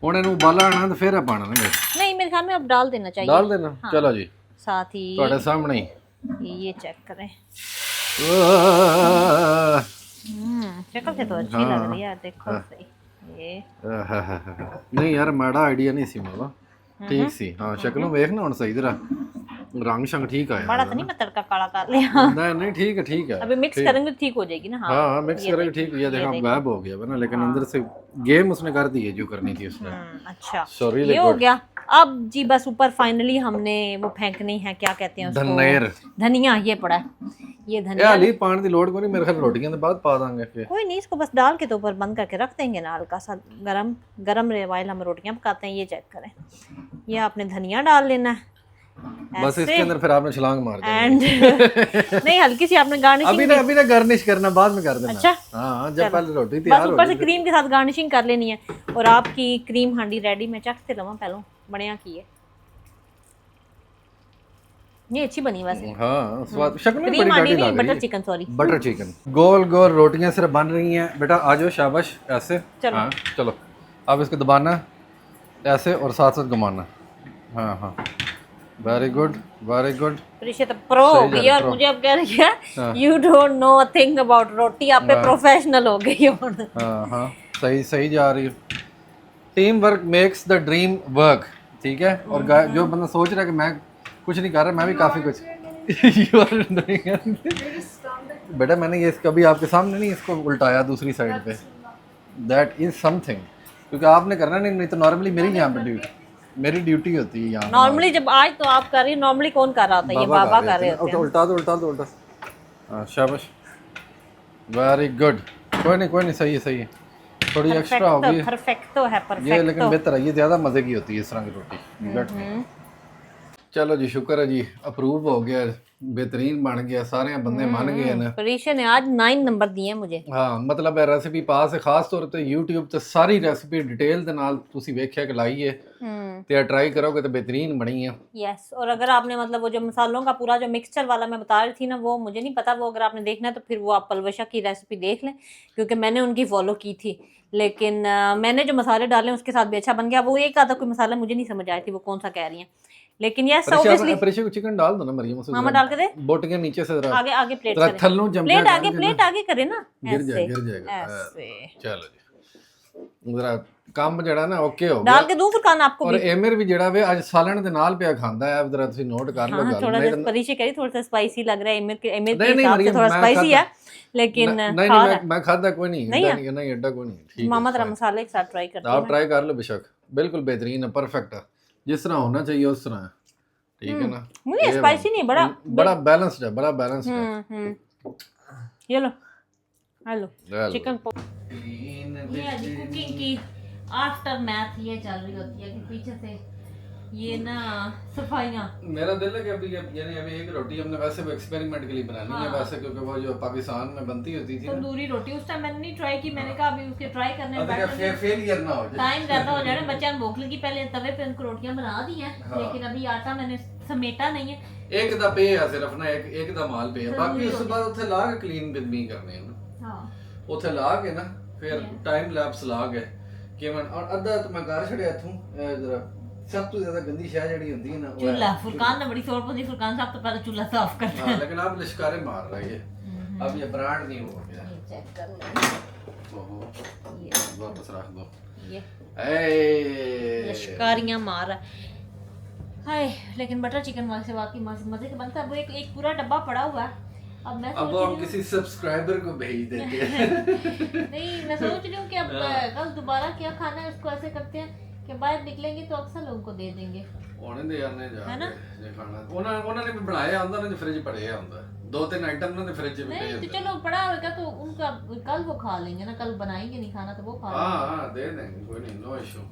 ਹੁਣ ਇਹਨੂੰ ਉਬਾਲਾ ਆਣਾ ਤੇ ਫਿਰ ਪਾਣਾ ਨਾ ਵਿੱਚ। नहीं मेरे ख्याल में अब डाल देना चाहिए। डाल देना। हाँ। चलो जी, साथ ही ਤੁਹਾਡੇ ਸਾਹਮਣੇ ही। ये चेक करें। शक्ल से तो अच्छी लग रही है, देखो सही। ये नहीं यार माड़ा आइडिया नहीं सी मेरा, ठीक सी। हाँ शक्लों वेख ना हुन सही तरह रंग शंग ठीक आया। बड़ा तो नहीं मैं तड़का काला कर लिया। नहीं नहीं ठीक है, ठीक है। अभी मिक्स करेंगे तो ठीक हो जाएगी ना। हाँ मिक्स करेंगे ठीक। ये देखो गायब हो गया ना, लेकिन अंदर से गेम उसने कर दी है जो करनी थी उसने। अच्छा, सॉरी ये हो गया। अब जी बस ऊपर फाइनली हमने वो फेंकनी है, क्या कहते हैं उसको, धनिया। ये पड़ा है ये धनिया। अली पानी की लोड को नहीं, मेरे ख्याल रोटियां के बाद पा देंगे फिर। कोई नहीं, इसको बस डाल के तो ऊपर बंद करके रख देंगे ना, हल्का सा गरम गरम वाइल हम रोटियां पकाते हैं। ये चेक करें, ये आपने धनिया डाल लेना है बस इसके अंदर, फिर आपने छलांग मार देना। एंड नहीं, हल्की सी आपने गार्निशिंग अभी ना गार्निश करना, बाद में कर देना। अच्छा हाँ, जब पहले रोटी तैयार बस ऊपर से क्रीम के साथ गार्निशिंग कर लेनी है। और आपकी क्रीम हांडी रेडी। मैं चखते लवा पहले बढ़िया की है, ये अच्छी बनी वैसे। हाँ स्वाद शक्ल में क्रीम बड़ी हांडी गाढ़ी नहीं, लग बटर रही है। Chicken, sorry butter chicken. गोल गोल रोटियां सिर्फ बन रही हैं बेटा, आ जाओ शाबाश ऐसे। हाँ चलो, अब इसको दबाना ऐसे और साथ साथ घुमाना। हाँ हाँ very good very good. Preesha pro हो गई है, और मुझे अब कह रही है you don't know a thing about roti. आप पे प्रोफेशनल हो गई हो। हाँ हाँ सही सही जा रही है। Team work makes the dream work, ठीक है। और जो बंदा सोच रहा है कि मैं कुछ नहीं कर रहा, मैं भी काफी कुछ You are doing it. बेटा मैंने ये कभी आपके सामने नहीं इसको उल्टाया दूसरी साइड पे। That is something. क्योंकि आपने करना नहीं तो नॉर्मली मेरी ड्यूटी होती है यहाँ। नॉर्मली जब आज तो आप कर रही हो, नॉर्मली कौन कर रहा होता है? ये बाबा कर रहे होते हैं। उल्टा दो उल्टा। हाँ शाबाश, वेरी गुड। कोई नहीं सही है। थोड़ी एक्स्ट्रा होगी, परफेक्टो है, ये परफेक्टो। लेकिन बेहतर है, ये ज़्यादा मज़े की होती है इस तरह की रोटी। चलो जी, शुक्र है जी, अप्रूव हो गया, बेहतरीन बन गया, सारे बंदे मान गए ना। परीक्षा ने आज 9 नंबर दिए मुझे। हाँ मतलब है रेसिपी पास है, खास तौर पे YouTube ਤੇ ਸਾਰੀ रेसिपी डिटेल ਦੇ ਨਾਲ ਤੁਸੀਂ ਵੇਖਿਆ ਕਿ ਲਾਈ ਹੈ ਤੇ ट्राई करोगे तो बेहतरीन बनी है। यस, और अगर आपने मतलब वो जो मसालों का पूरा जो मिक्सचर वाला मैं बता रही थी ना, वो मुझे नहीं पता, वो अगर आपने देखना है तो फिर वो आप पलवशा की रेसिपी देख लें, क्योंकि मैंने उनकी फॉलो की थी। लेकिन मैंने जो मसाले डाले उसके साथ भी अच्छा बन गया। वो एक आधा कोई मसाला मुझे नहीं समझ आई थी वो कौन सा कह रही हैं, लेकिन यस ऑब्वियसली परीक्षा को चिकन डाल दो ना मरियम, उसमें मामा डाल के दे, बोटियां नीचे से जरा आगे प्लेट जरा थल्लों जम प्लेट जाएगा, आगे प्लेट आगे करे ना, गिर ऐसे जाएगा ऐसे। चलो जी, जरा ਕੰਮ ਜਿਹੜਾ ਨਾ ਓਕੇ ਹੋ ਗਿਆ। डाल के दूं फुरकान आपको और भी? एमिर भी ਜਿਹੜਾ ਵੇ ਅੱਜ ਸਾਲਣ ਦੇ ਨਾਲ ਪਿਆ ਖਾਂਦਾ ਹੈ, ਜਰਾ ਤੁਸੀਂ ਨੋਟ ਕਰ ਲਓ ਗੱਲ। थोड़ा सा परीक्षा करी, थोड़ा सा स्पाइसी लग रहा है एमिर के नहीं, हिसाब से, थोड़ा स्पाइसी है लेकिन नहीं मैं खाता कोई नहीं एड्डा कोई नहीं। ठीक मामा तेरा मसाला एक साथ ट्राई करते आप ट्राई कर लो बेशक, बिल्कुल बेहतरीन है, परफेक्ट है, जिस तरह होना चाहिए उस तरह है। ठीक है ना, मुझे स्पाइसी नहीं, बड़ा बैलेंस्ड है, बड़ा बैलेंस्ड है। ये लो हेलो चिकन ये आज कुकिंग की आफ्टर मैथ ये चल रही होती है कि पीछे से ये ना सफाइयाँ। मेरा दिल है कि अभी एक रोटी हमने वैसे भी एक्सपेरिमेंट के लिए बनानी है वैसे, क्योंकि वो जो पाकिस्तान में बनती होती थी तंदूरी रोटी, उस टाइम मैंने नहीं ट्राई की, मैंने कहा अभी उसके ट्राई करने में फेलियर ना हो जाए, टाइम ज्यादा हो जाए। बच्चा भूख लगी, पहले तवे पे उनको रोटियां बना दी हैं, लेकिन अभी आटा मैंने समेटा नहीं है। एक दा पे है सिर्फ ना, एक दा माल पे है, बाकी उसके बाद उथे ला के क्लीन बिदमी करने हैं ना। हां उथे ला के ना फिर टाइम लैप्स ला के कि मैं और अद्धा तो मैं घर छड़िया थूं जरा सब तो ज्यादा गंदी शाह जड़ी होती है ना चूल्हा। फुरकान ने बड़ी शोर पोंदी, फुरकान साहब तो पहले चूल्हा साफ करते हैं। लेकिन आप लिशकारे मार रही है, अब ये ब्रांड नहीं हो गया। ये चेक कर लो, ओहो ये वापस रख दो, ये ए लिशकारियां मार रहा है। हाय, लेकिन बटर चिकन वाले से वाकई मजे का बनता है। वो एक पूरा डब्बा पड़ा हुआ है। अब हम किसी सब्सक्राइबर को भेज देंगे। नहीं, मैं सोच रही हूँ कि अब कल दोबारा क्या खाना है उसको ऐसे करते हैं कि बाहर निकलेंगे तो अक्सर लोगों को दे देंगे। ਉਹਨੇ ਦੇ ਆਨੇ ਜਾ है ना, ਜੇ ਖਾਣਾ ਉਹਨਾਂ ਨੇ ਵੀ ਬਣਾਇਆ ਹੁੰਦਾ ਨਾ, ਫ੍ਰਿਜ ਭਰਿਆ ਹੁੰਦਾ, 2-3 आइटम ਉਹਨਾਂ ਦੇ ਫ੍ਰਿਜ ਵਿੱਚ नहीं तो चलो पड़ा होगा तो उनका कल वो खा लेंगे ना, कल बनाएंगे नहीं खाना तो वो खा लेंगे। हां दे देंगे, कोई नहीं, नो इशू।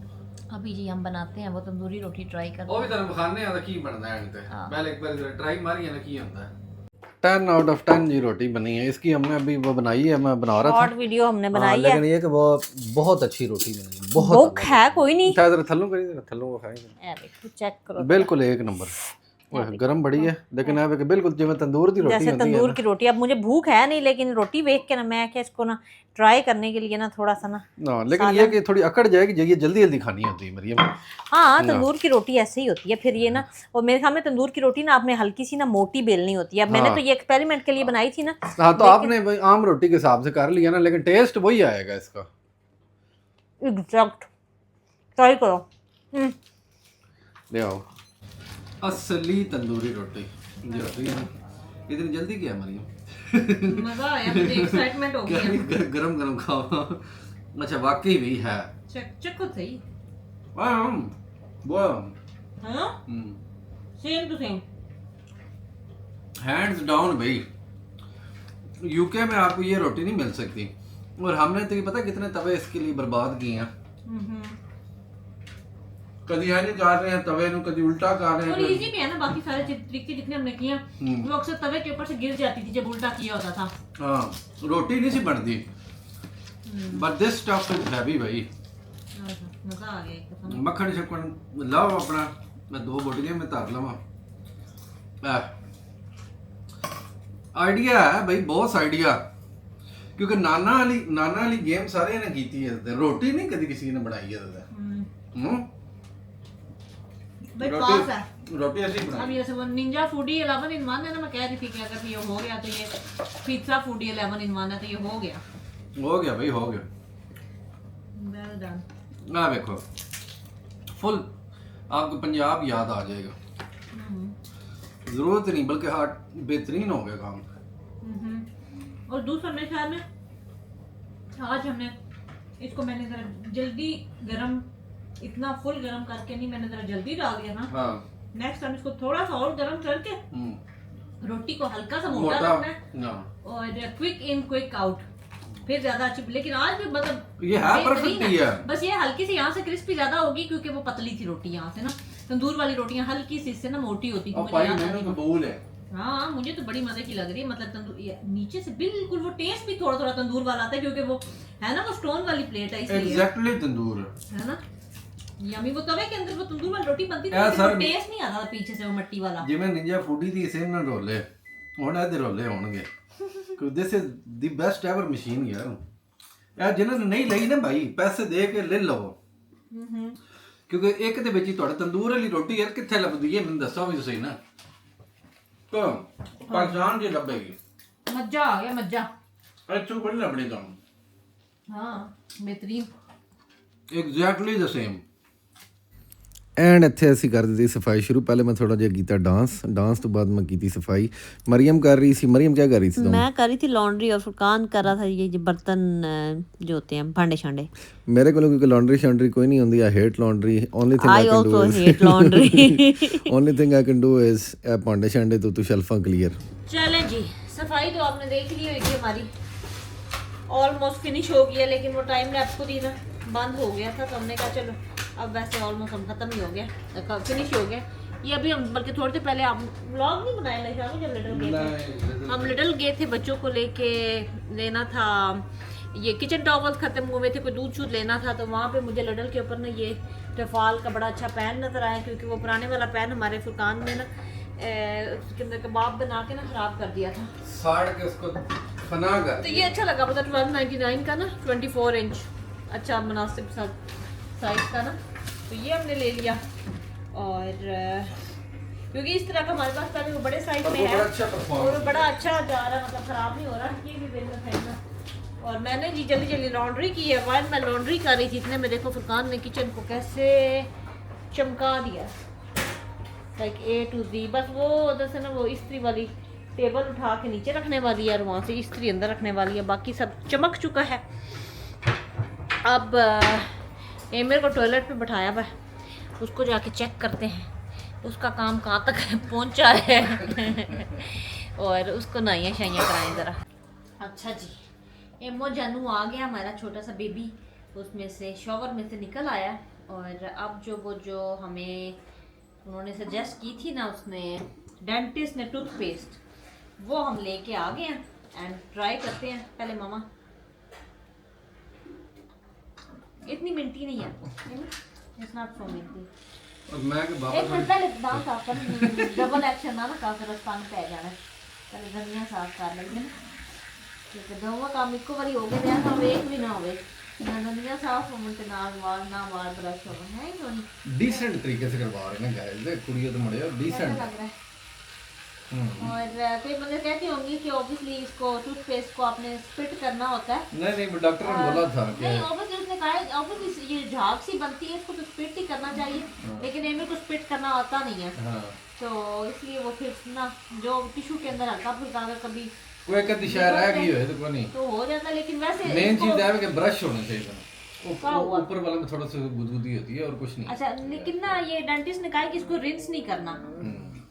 अभी जी हम बनाते हैं वो तंदूरी रोटी ट्राई करते हैं, ਉਹ ਵੀ ਤੁਹਾਨੂੰ ਖਾਣੇ ਆ ਤਾਂ ਕੀ ਬਣਦਾ ਹੈ ਤੇ पहले एक बार ट्राई मारिए ना की होता है। 10 आउट ऑफ 10 जी रोटी बनी है इसकी, हमने अभी वो बनाई है, मैं बना रहा था शॉर्ट वीडियो हमने बनाई है, लेकिन ये कि वो बहुत अच्छी रोटी बनी है, बहुत भूख है कोई नहीं। शायद थल्लों करी थल्लों को खाएंगे, ए देखो चेक करो, बिल्कुल एक नंबर। गरम बड़ी है लेकिन है बिल्कुल जिਵੇਂ तंदूर की रोटी जैसे होती है तंदूर की रोटी। अब मुझे भूख है नहीं, लेकिन रोटी देख के ना मैं क्या इसको ना ट्राई करने के लिए ना थोड़ा सा ना लेकिन ये कि थोड़ी अकड़ जाएगी, ये जल्दी जल्दी खानी होती है मरियम। हाँ, तंदूर की रोटी ऐसे ही होती है फिर ये ना, और मेरे ख्याल में तंदूर की रोटी ना आपने हल्की सी ना मोटी बेलनी होती है। अब मैंने तो ये एक्सपेरिमेंट के लिए बनाई थी ना। हाँ तो आपने आम रोटी के हिसाब से कर लिया ना, लेकिन टेस्ट वही आएगा इसका। एग्जैक्ट, ट्राई करो। ले आओ असली तंदूरी रोटी जो होती है ना, इतनी जल्दी क्या मरियम, मजा आया, मुझे एक्साइटमेंट हो गया। गरम गरम खाओ। अच्छा वाकई भी है, चेक खुद सही। वो हाँ same to same, hands down भाई। यूके में आपको ये रोटी नहीं मिल सकती, और हमने तो ये पता कितने तवे इसके लिए बर्बाद किए हैं। कभी ऐसे कर रहे हैं तवे नु, कभी उल्टा कर रहे हैं। और इजी भी है ना, बाकी सारे तरीके जितने हमने किए हैं वो अक्सर तवे के ऊपर से गिर जाती थी जब उल्टा किया होता था। हाँ रोटी नहीं सी बनती, but this stuff is heavy भाई। मजा आ गया एकदम। मक्खन शक्खन लाओ अपना, मैं 2 बोटियां में धर लवां। आइडिया है भाई, बहुत आइडिया, क्योंकि नाना वाली गेम सारे ने की है, रोटी नहीं कभी किसी ने बनाई है। पास है रोटी ऐसी बनाई। अब ये सब निंजा फूडी 11 इन 1 है ना, मैं कह रही थी कि अगर ये हो गया तो ये पिज्जा फूडी 11 इन 1 है, तो ये हो गया भाई हो गया। Well done. ना देखो फुल आपको पंजाब याद आ जाएगा, जरूरत नहीं बल्कि हार्ट बेहतरीन हो गया काम। और दूसरा मेरे ख्याल में आज हमने इसको मैंने जरा जल्दी गरम, इतना फुल गरम करके नहीं, मैंने जरा जल्दी डाल दिया ना। हाँ नेक्स्ट टाइम इसको थोड़ा सा और गरम करके रोटी को हल्का सा मोटा मोटा रखना है ना और क्विक इन क्विक आउट, फिर ज्यादा अच्छी। लेकिन आज भी मतलब ये है परफेक्ट ही है। बस ये हल्की सी यहाँ से क्रिस्पी ज्यादा होगी क्योंकि वो पतली थी रोटी यहाँ से ना। तंदूर वाली रोटियां हल्की सी इससे ना मोटी होती और मुझे भाई याद आ मैंने रही। कबूल है। हाँ मुझे तो बड़ी मजे की लग रही है, मतलब तंदूर ये नीचे से बिल्कुल वो टेस्ट भी थोड़ा थोड़ा तंदूर वाला आता है क्योंकि वो है ना, वो स्टोन वाली प्लेट है इसलिए एग्जैक्टली तंदूर है ना। यमी वो तवे के अंदर वो तंदूर वाली रोटी बनती थी, यार लेकिन सर, वो टेस्ट नहीं आता था पीछे से वो मट्टी वाला। जिवें निंजा फूडी दी सेम ना रोले ਹੁਣ ਇਹਦੇ ਰੋਲੇ ਹੋਣਗੇ ਕਿ this is the best ever machine ਯਾਰ। ਇਹ ਜਿਹਨਾਂ ਨੇ ਨਹੀਂ ਲਈ ਨਾ ਭਾਈ ਪੈਸੇ ਦੇ ਕੇ ਲੈ ਲਓ ਕਿਉਂਕਿ ਇੱਕ ਦੇ ਵਿੱਚ ਹੀ ਤੁਹਾਡੇ ਤੰਦੂਰ ਵਾਲੀ ਰੋਟੀ ਯਾਰ ਕਿੱਥੇ ਲੱਭਦੀ ਹੈ ਮੈਨੂੰ ਦੱਸੋ ਵੀ ਤੁਸੀਂ ਨਾ। ਤਾਂ ਪਾਕਿਸਤਾਨ ਜੇ ਲੱਭੇਗੀ मजा आ गया मजा। ਇੱਥੋਂ ਕੋਈ ਲੱਭਣੀ ਤੁਹਾਨੂੰ हाँ बेहतरीन। Exactly the same. ਐਂਡ ਇੱਥੇ ਅਸੀਂ ਕਰ ਦਿੱਤੀ ਸਫਾਈ ਸ਼ੁਰੂ। ਪਹਿਲੇ ਮੈਂ ਥੋੜਾ ਜਿਹਾ ਕੀਤਾ डांस ਤੋਂ ਬਾਅਦ मैं ਕੀਤੀ सफाई। मरियम कर रही थी। मरियम क्या कर रही थी तुम? मैं कर रही थी लॉन्ड्री और फुरकान कर रहा था ये बर्तन जो होते हैं भांडे शांडे। मेरे को क्योंकि लॉन्ड्री शॉन्ड्री कोई नहीं होती। I hate laundry. Only thing I also hate laundry। Only thing I can do is भांडे शांडे तो शेल्फां क्लियर। चलें जी, सफाई तो आपने देख ली होगी हमारी ऑलमोस्ट फिनिश हो गई है, लेकिन वो टाइम लैप्स को ना बंद हो गया था तो हमने कहा चलो अब वैसे ऑलमोस्ट हम खत्म ही हो गया, फिनिश हो गया ये। अभी हम बल्कि थोड़ी देर पहले आप व्लॉग नहीं बनाए लगा जब लिटिल गए थे, हम लिटिल गए थे बच्चों को लेके, लेना था ये किचन टॉवल्स खत्म हुए थे, कोई दूध शूध लेना था, तो वहाँ पे मुझे लिटिल के ऊपर ना ये टेफाल का बड़ा अच्छा पैन नजर आया क्योंकि वो पुराने वाला पैन हमारे फुरकान में ना उसके अंदर कबाब बना के ना खराब कर दिया था, साड़ के उसको फना कर। तो ये अच्छा लगा पता 1299 का ना 24 इंच अच्छा मुनासिब साइज का ना, तो ये हमने ले लिया। और क्योंकि इस तरह का हमारे पास पहले वो बड़े साइज में है और वो बड़ा अच्छा जा रहा है, मतलब खराब नहीं हो रहा, ये भी बिल्कुल फेंकना। और मैंने जी जल्दी जल्दी लॉन्ड्री की है। वाइल मैं लॉन्ड्री कर रही थी इतने में देखो फुरकान ने किचन को कैसे चमका दिया, लाइक A to Z। बस वो उधर से ना वो इस्त्री वाली टेबल उठा के नीचे रखने वाली है और वहाँ से इस्त्री अंदर रखने वाली है, बाकी सब चमक चुका है। अब एमर को टॉयलेट पे बैठाया हुआ है, उसको जाके चेक करते हैं उसका काम कहाँ तक पहुँचा है और उसको नहाइयाँ शाइयाँ कराएं ज़रा। अच्छा जी, एमो जानू आ गया हमारा छोटा सा बेबी, उसमें से शॉवर में से निकल आया। और अब जो हमें उन्होंने सजेस्ट की थी ना, उसने डेंटिस्ट ने टूथपेस्ट, वो हम लेके आ गए हैं एंड ट्राई करते हैं। पहले मामा इतनी मिनटी नहीं है, इट्स नॉट सो मिनटी। और मैं के बाबा एक मिनट पहले दांत साफ कर, डबल एक्शन ना काफी रस्तान पे जाना है, पहले धनिया साफ कर लेंगे ना क्योंकि दोनों काम इको बारी हो गए यार, हम एक भी ना होवे ना धनिया साफ हो मुझे ना वाल ब्रश हो है ही डिसेंट तरीके से करवा रहे हैं गाइस। देख कुड़ियों तो मड़े डिसेंट लग रहा है। और कोई बंदे कहती होंगी कि ऑब्वियसली इसको टूथपेस्ट को आपने स्पिट करना होता है। नहीं डॉक्टर ने बोला था कि नहीं ऑब्वियसली उसने कहा ऑब्वियसली ये झाग सी बनती है, इसको तो स्पिट ही करना चाहिए, लेकिन एमी को स्पिट करना आता नहीं है। हाँ तो इसलिए वो फिर ना जो टिश्यू के अंदर हल्का फुल्का अगर कभी कोई एक दिशा रह गई है तो कोई नहीं, तो हो जाता है, लेकिन वैसे मेन चीज है कि ब्रश होना चाहिए क्या हुआ? ऊपर वाले में थोड़ा सा गुदगुदी होती है और कुछ नहीं। अच्छा लेकिन ना ये डेंटिस्ट ने कहा है कि इसको रिंस नहीं करना,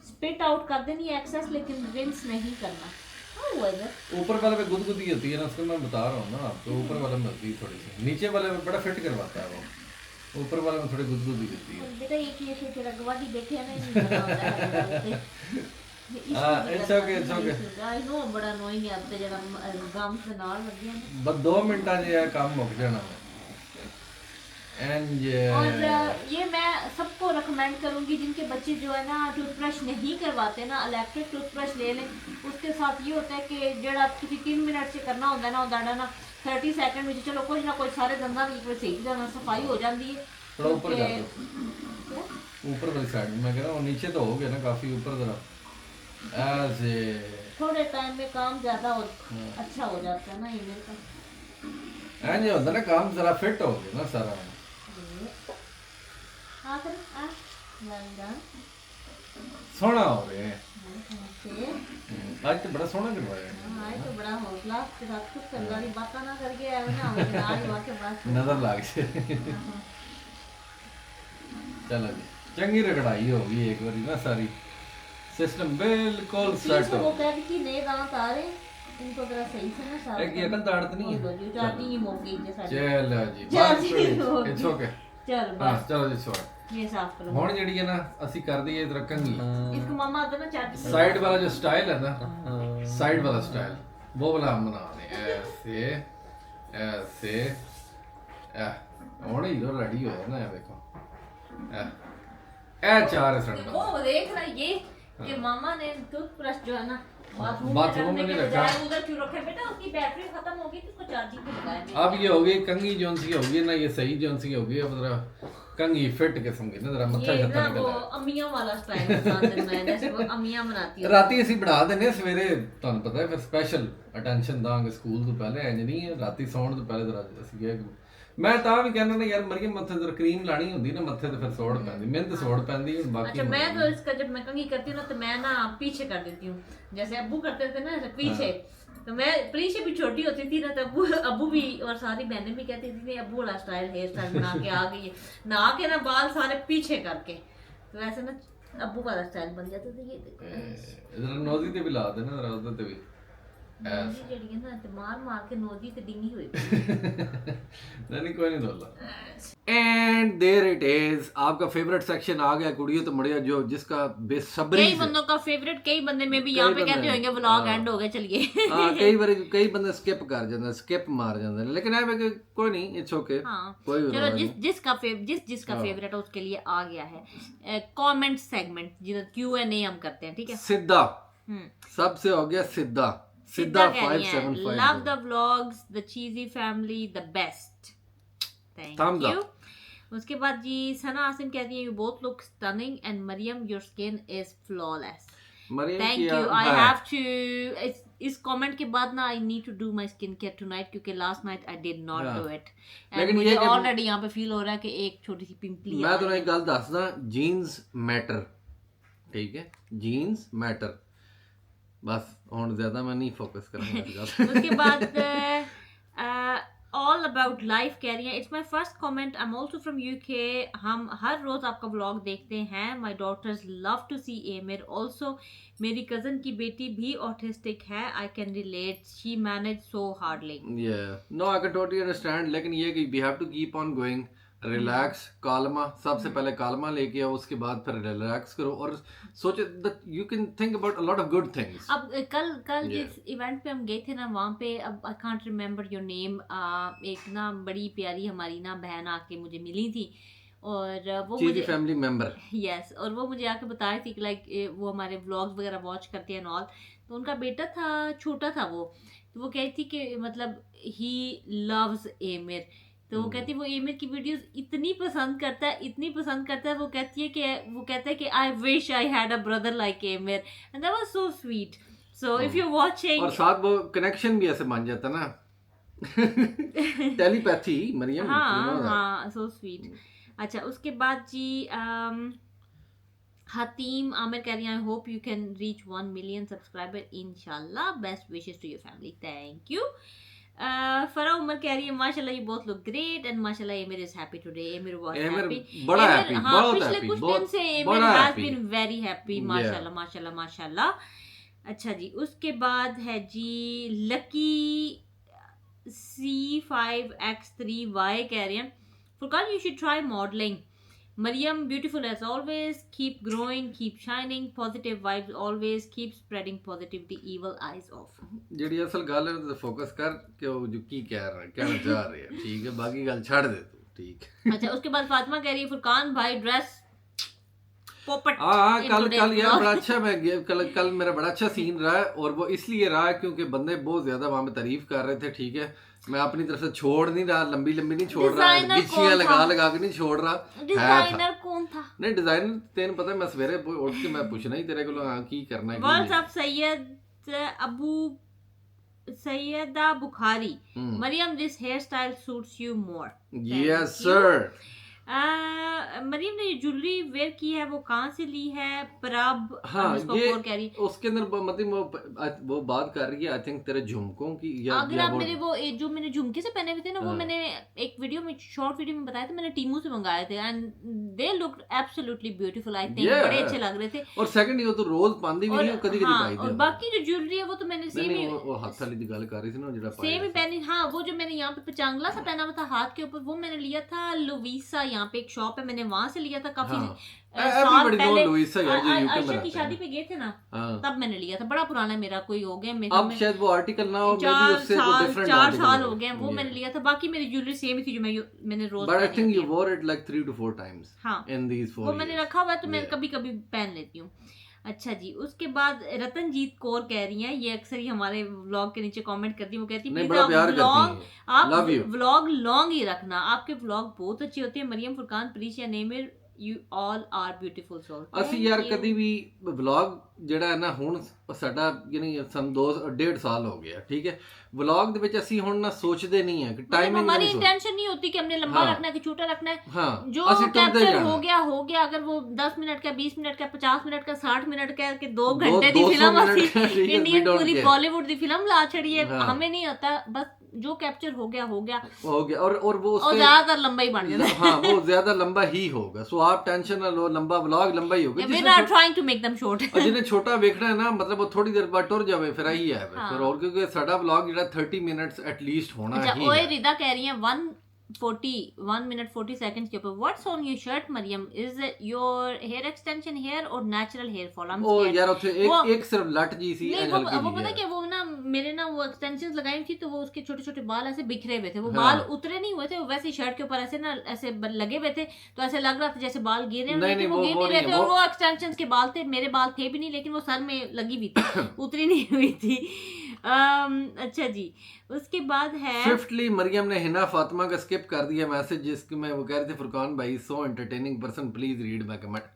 स्पिट आउट कर देनी है एक्सेस, लेकिन रिंस नहीं करना। हाँ हुआ इधर ऊपर वाले में गुदगुदी होती है ना, उसको मैं बता रहा हूँ ना आपको। ऊपर वाले में होती है थोड़ी सी, नीचे वाले में बड़ा फिट करवाता है वो, ऊपर वाले में थोड़ी गुदगुदी होती है। बेटा ये कि फिर अगवादी बैठे हैं ना, नहीं पता होता है। इट्स ओके आई नो बड़ा अनोइंग है अब ते जरा गम से नाल लग गया ना। बस 2 मिनटां च ये काम मुक जाना एंड और ये मैं सबको रिकमेंड करूंगी जिनके बच्चे जो है ना टूथब्रश नहीं करवाते ना, इलेक्ट्रिक टूथब्रश ले लें। उसके साथ ये होता है कि जड़ा किसी 3 मिनट से करना होता है ना, उदाड़ा ना 30 सेकंड में चलो कुछ ना कुछ सारे दंदा भी सही जाना, सफाई हो जाती है। थोड़ा ऊपर जा दो, ऊपर वाली साइड में। मैं कह रहा हूँ नीचे तो हो गया ना काफी, ऊपर जरा ऐसे थोड़े टाइम में काम ज्यादा अच्छा हो जाता है ना ये मेरे का। ऐसे होता ना काम जरा फिट हो गया ना सारा। हाँ कर वेल डन, सोना हो रहे हैं। ਅੱਜ ਤੇ ਬੜਾ ਸੋਹਣਾ ਕਰਵਾਇਆ हाँ ये तो बड़ा हौसला के साथ कुछ करना नहीं बात ना करके आए ना हमें आज वाके बस ਨਜ਼ਰ ਲੱਗ ਜੇ ਚਲੋ ਜੀ ਚੰਗੀ ਰਗੜਾਈ ਹੋ ਗਈ ਇੱਕ ਵਾਰੀ ਨਾ ਸਾਰੀ सिस्टम बिल्कुल सेट वो हो कह रही कि नए दांत आ रहे इनको जरा सही से ना साफ एक ये अकल ताड़त नहीं है जो चाची की मोगी जैसा चलो जी चाची बस की मोगी। इट्स ओके चल हां बस चलो जी सॉरी ये साफ करो ਹੁਣ ਜਿਹੜੀ ਹੈ ਨਾ ਅਸੀਂ ਕਰ ਦਈਏ ਇਧਰ ਕੰਗੀ इसको मामा आता ना चाची साइड वाला जो स्टाइल है ना साइड वाला स्टाइल वो वाला हम बना रहे हैं ऐसे ऐसे ਹੁਣ ਹੀਰੋ ਰੈਡੀ ਹੋਇਆ ਨਾ ਇਹ ਦੇਖੋ ਇਹ चार सड़क वो देख रहा ये कि मामा ने टूथब्रश जो है ना बाथरूम में नहीं रखा उधर क्यों रखा बेटा उसकी बैटरी खत्म होगी तो उसको चार्जिंग पे लगाया अब ये हो गई कंगी जोन सी होगी ना ये सही जोन सी होगी अब जरा कंगी फिट किस्म की ना जरा मत्था ये शत्ता ना वो निकल अम्मियां वाला स्टाइल पसंद है मैं जैसे वो अम्मियां बनाती है ਰਾਤੀ ਅਸੀਂ ਬਣਾ ਦਿੰਨੇ ਸਵੇਰੇ ਤੁਹਾਨੂੰ ਪਤਾ ਹੈ ਫਿਰ ਸਪੈਸ਼ਲ ਅਟੈਂਸ਼ਨ ਦਾਂਗੇ ਸਕੂਲ ਤੋਂ ਪਹਿਲੇ ਇੰਜ ਨਹੀਂ ਹੈ ਰਾਤੀ ਸੌਣ ਤੋਂ ਪਹਿਲੇ ਜਰਾ ਅਸੀਂ ਗਏ ਮੈਂ ਤਾਂ ਵੀ ਕਹਿੰਦਾ ਨਾ ਯਾਰ ਮਰੀਮ ਮੱਥੇ ਤੇ ਕਰੀਮ ਲਾਣੀ ਹੁੰਦੀ ਨਾ ਮੱਥੇ ਤੇ ਫਿਰ ਸੋੜ ਪੈਂਦੀ ਮੈਨੂੰ ਤਾਂ ਸੋੜ ਪੈਂਦੀ ਹੁਣ ਬਾਕੀ अच्छा मैं तो इसका जब मैं कंघी करती हूँ ना तो मैं ना पीछे कर देती हूँ जैसे अब्बू करते थे ना ऐसे पीछे तो मैं पीछे भी छोटी होती थी ना तो अब्बू भी और सारी बहनें भी कहती थी नहीं अब्बू वाला स्टाइल हेयर स्टाइल बना के आ गई है नहा के ना बाल सारे पीछे करके तो वैसे ना अब्बू वाला स्टाइल बन जाता था ये देखो ਇਧਰ ਨੋਜ਼ੀ ਤੇ ਵੀ ਲਾ ਦੇਣਾ ਜਰਾ ਉਹਦੇ ਤੇ ਵੀ नोजी जड़ी है ना तो मार मार के नोजी ते डिंगी हुई नहीं कोई नहीं दोला एंड देयर इट इज आपका फेवरेट सेक्शन आ गया कुड़ियों तो मुड़िया जो जिसका बेसब्री कई बंदों का फेवरेट कई बंदे में भी यहाँ पे कहते होंगे व्लॉग एंड हो गए चलिए हाँ कई बंदे स्किप कर जाते हैं स्किप मार जाते हैं लेकिन है कि कोई नहीं इट्स ओके हाँ कोई चलो जिसका फेवरेट है उसके लिए आ गया है कमेंट सेगमेंट जिधर Q&A हम करते हैं ठीक है सीधा सबसे हो गया सीधा सीधा 575 love the vlogs the cheesy family the best thank you उसके बाद जी सना आसिम कहती है you both look stunning and Maryam your skin is flawless thank you I have to इस कमेंट के बाद ना I need to do my skin care tonight क्योंकि last night I did not do it and मुझे already यहाँ पे feel हो रहा है कि एक छोटी सी पिंपली मैं तो एक गल दसदा जीन्स मैटर ठीक है जीन्स मैटर बस और ज्यादा मैं नहीं फोकस करूंगा उसके बाद ऑल अबाउट लाइफ कह रही हैं it's my first comment I am also from UK हम हर रोज आपका व्लॉग देखते हैं my daughters love to see Emir also मेरी कजन की बेटी भी ऑटिस्टिक है I can relate she manage so hardly yeah no I can totally understand लेकिन ये कि we have to keep on going relax कालमा सबसे पहले कालमा लेके आओ उसके बाद फिर रिलैक्स करो और सोचे that you can think about a lot of good things अब कल जिस इवेंट पे हम गए थे ना वहाँ पे अब I can't remember your name एक ना बड़ी प्यारी हमारी ना बहन आके मुझे मिली थी और वो मुझे फैमिली मेंबर यस और वो मुझे आके बता रही थी कि लाइक वो हमारे व्लॉग्स वगैरह वॉच करते हैं ऑल तो उनका बेटा था छोटा था वो तो वो कहती थी कि मतलब ही लव्स एमिर तो वो कहती है वो एमिर की वीडियोस इतनी पसंद करता है वो कहता है कि I wish I had a brother like emir and that was so sweet so if you watching और साथ वो कनेक्शन भी ऐसे बन जाता ना टेलीपैथी मरियम हाँ सो स्वीट अच्छा उसके बाद जी हतीम आमिर कह रही हैं I hope you can reach 1 million subscriber इंशाल्लाह best wishes to your family thank you Farah Umar कह रही है माशाल्लाह you both look great and माशाल्लाह Emir is happy today Emir was happy बड़ा हैप्पी बहुत पिछले कुछ दिन से Emir has been very happy माशाल्लाह अच्छा जी उसके बाद है जी लकी C5X3Y कह रहे हैं Furqan you should try modelling Mariam, beautiful as always. Keep growing, keep shining. Positive vibes always. Keep spreading positivity. Evil eyes off. ਜਿਹੜੀ ਅਸਲ ਗੱਲ ਹੈ ਤੇ ਫੋਕਸ ਕਰ ਕਿ ਉਹ ਜੋ ਕੀ ਕਹਿਣਾ ਚਾਹ ਰਹੇ ਹੈ ਠੀਕ ਹੈ ਬਾਕੀ ਗੱਲ ਛੱਡ ਦੇ ਤੂੰ ठीक अच्छा उसके बाद फातिमा कह रही है फुरकान भाई ड्रेस पोपट हाँ कल यार बड़ा अच्छा मैं कल मेरा बड़ा अच्छा सीन रहा है और वो इसलिए रहा है क्योंकि बंदे बहुत ज्यादा वहाँ पे तारीफ कर रहे थे ठीक है मैं अपनी तरफ से छोड़ नहीं रहा लंबी नहीं छोड़ रहा गिच्छियां लगा के नहीं छोड़ रहा डिजाइनर कौन था नहीं डिजाइनर तेन पता है मैं सवेरे उठ के मैं पूछना ही तेरे को की करना है WhatsApp Syeda Bukhari Maryam this hair style suits you more yes sir Maryam ने ये ज्वेलरी वेयर की है, वो कहाँ से ली है? प्रभ हाँ अंडरस्कोर ये कोर कह रही। उसके अंदर मतलब वो बात कर रही है आई थिंक तेरे झुमकों की अगर या आप वो मेरे वो जो मैंने झुमके से पहने हुए थे ना, वो हाँ। मैंने एक वीडियो में, शॉर्ट वीडियो में बताया था, मैंने टीमू से मंगाए थे and they looked absolutely beautiful. I think बड़े अच्छे लग रहे थे। और सेकंड ये तो रोज पांदी भी और नहीं और कदी कदी हाँ, पाई और दे बाकी जो ज्वेलरी है वो तो मैंने नहीं सेम नहीं ही वो हाथ वाली दी गल कर रही थी ना जेड़ा सेम ही पहनी। हाँ, वो जो मैंने यहाँ पे पचांगला सा पहना हुआ था हाथ के ऊपर, वो मैंने लिया था लुवीसा, यहाँ पे एक शॉप है, मैंने वहां से लिया था काफी हाँ। साल Everybody know पहले। Louisa यार, जो UK में अर्शद की रहते शादी हैं। पे गए थे ना, हाँ। तब मैंने लिया था। बड़ा पुराना है मेरा, कोई हो गया मेरे अब शायद वो आर्टिकल ना हो, मे बी उससे कोई डिफरेंट 4 साल हो गए, वो मैंने लिया था। बाकी मेरी ज्वेलरी सेम ही थी जो मैंने रोज बट आई पहनी थिंक यू होती है। वोर इट लाइक 3 to 4 times हाँ, in these 4 वो मैंने years. रखा हुआ है तो मैं Yeah. कभी कभी पहन लेती हूँ। अच्छा जी, उसके बाद रतनजीत कौर कह रही हैं, ये अक्सर ही हमारे व्लॉग के नीचे कमेंट करती है, वो कहती है नहीं प्लीज बड़ा आप प्यार व्लॉग करती हैं आप लव यू व्लॉग लॉन्ग ही रखना, आपके व्लॉग बहुत अच्छे होते हैं। Maryam Furqan Preeshia Nemir, you all are beautiful soul. ਅਸੀਂ ਯਾਰ ਕਦੀ ਵੀ ਵਲੌਗ ਜਿਹੜਾ ਹੈ ਨਾ ਹੁਣ ਸਾਡਾ ਯਾਨੀ ਸਾਨੂੰ 2.5 ਸਾਲ ਹੋ ਗਿਆ ਠੀਕ ਹੈ ਵਲੌਗ ਦੇ ਵਿੱਚ ਅਸੀਂ ਹੁਣ ਨਾ ਸੋਚਦੇ ਨਹੀਂ ਹੈ ਕਿ ਟਾਈਮਿੰਗ हमारी नहीं इंटेंशन नहीं होती कि हमने लंबा हाँ। रखना है कि छोटा रखना है। हाँ जो ਅਸੀਂ ਟੁਰਦੇ कैप्चर ਜਾਣਾ हो गया, अगर वो 10 मिनट का, 20 मिनट का, 50 मिनट का, 60 मिनट का, कि 2 दो- घंटे की 200 फिल्म मिनट ਅਸੀਂ का, ठीक है, we इंडियन don't पूरी care। बॉलीवुड की फिल्म ला छड़ी है, हाँ। हमें नहीं होता, बस जो कैप्चर हो गया हो गया और वो और उससे ज्यादातर लंबा ही बन जाता है। हाँ वो ज्यादा लंबा ही होगा सो आप टेंशन ना लो लंबा व्लॉग लंबा ही होगा we are trying to make them short. और जिन्हें छोटा देखना है ना मतलब वो थोड़ी देर बाद टुर जावे फिर यही है हाँ। फिर और क्योंकि साडा व्लॉग जेड़ा 30 मिनट्स एटलीस्ट होना अच्छा, ही ओए है रिदा कह रही है 1 minute 40 seconds के ऊपर, what's on your shirt Maryam, is your hair extension hair और natural hair fall? I am oh scared. यार उथे एक सिर्फ लट जी सी नहीं, हल्की वो जी पता है। क्या, वो ना मेरे ना वो एक्सटेंशंस लगाई थी तो वो उसके छोटे छोटे बाल ऐसे बिखरे हुए थे, वो हाँ। बाल उतरे नहीं हुए थे, वो वैसे शर्ट के ऊपर ऐसे ना ऐसे लगे हुए थे, तो ऐसे लग रहा था जैसे बाल गिर रहे हैं, नहीं, लेकिन नहीं, वो वो- गिर वो नहीं रहे नहीं थे। है, और वो एक्सटेंशंस के बाल थे, मेरे बाल थे भी नहीं, लेकिन वो सर में लगी हुई थी, उतरी नहीं हुई थी। अच्छा जी, उसके बाद है स्विफ्टली मरियम ने हिना फातिमा का स्किप कर दिया मैसेज जिसके में वो कह रहे थे फुरकान भाई so entertaining person please read my comment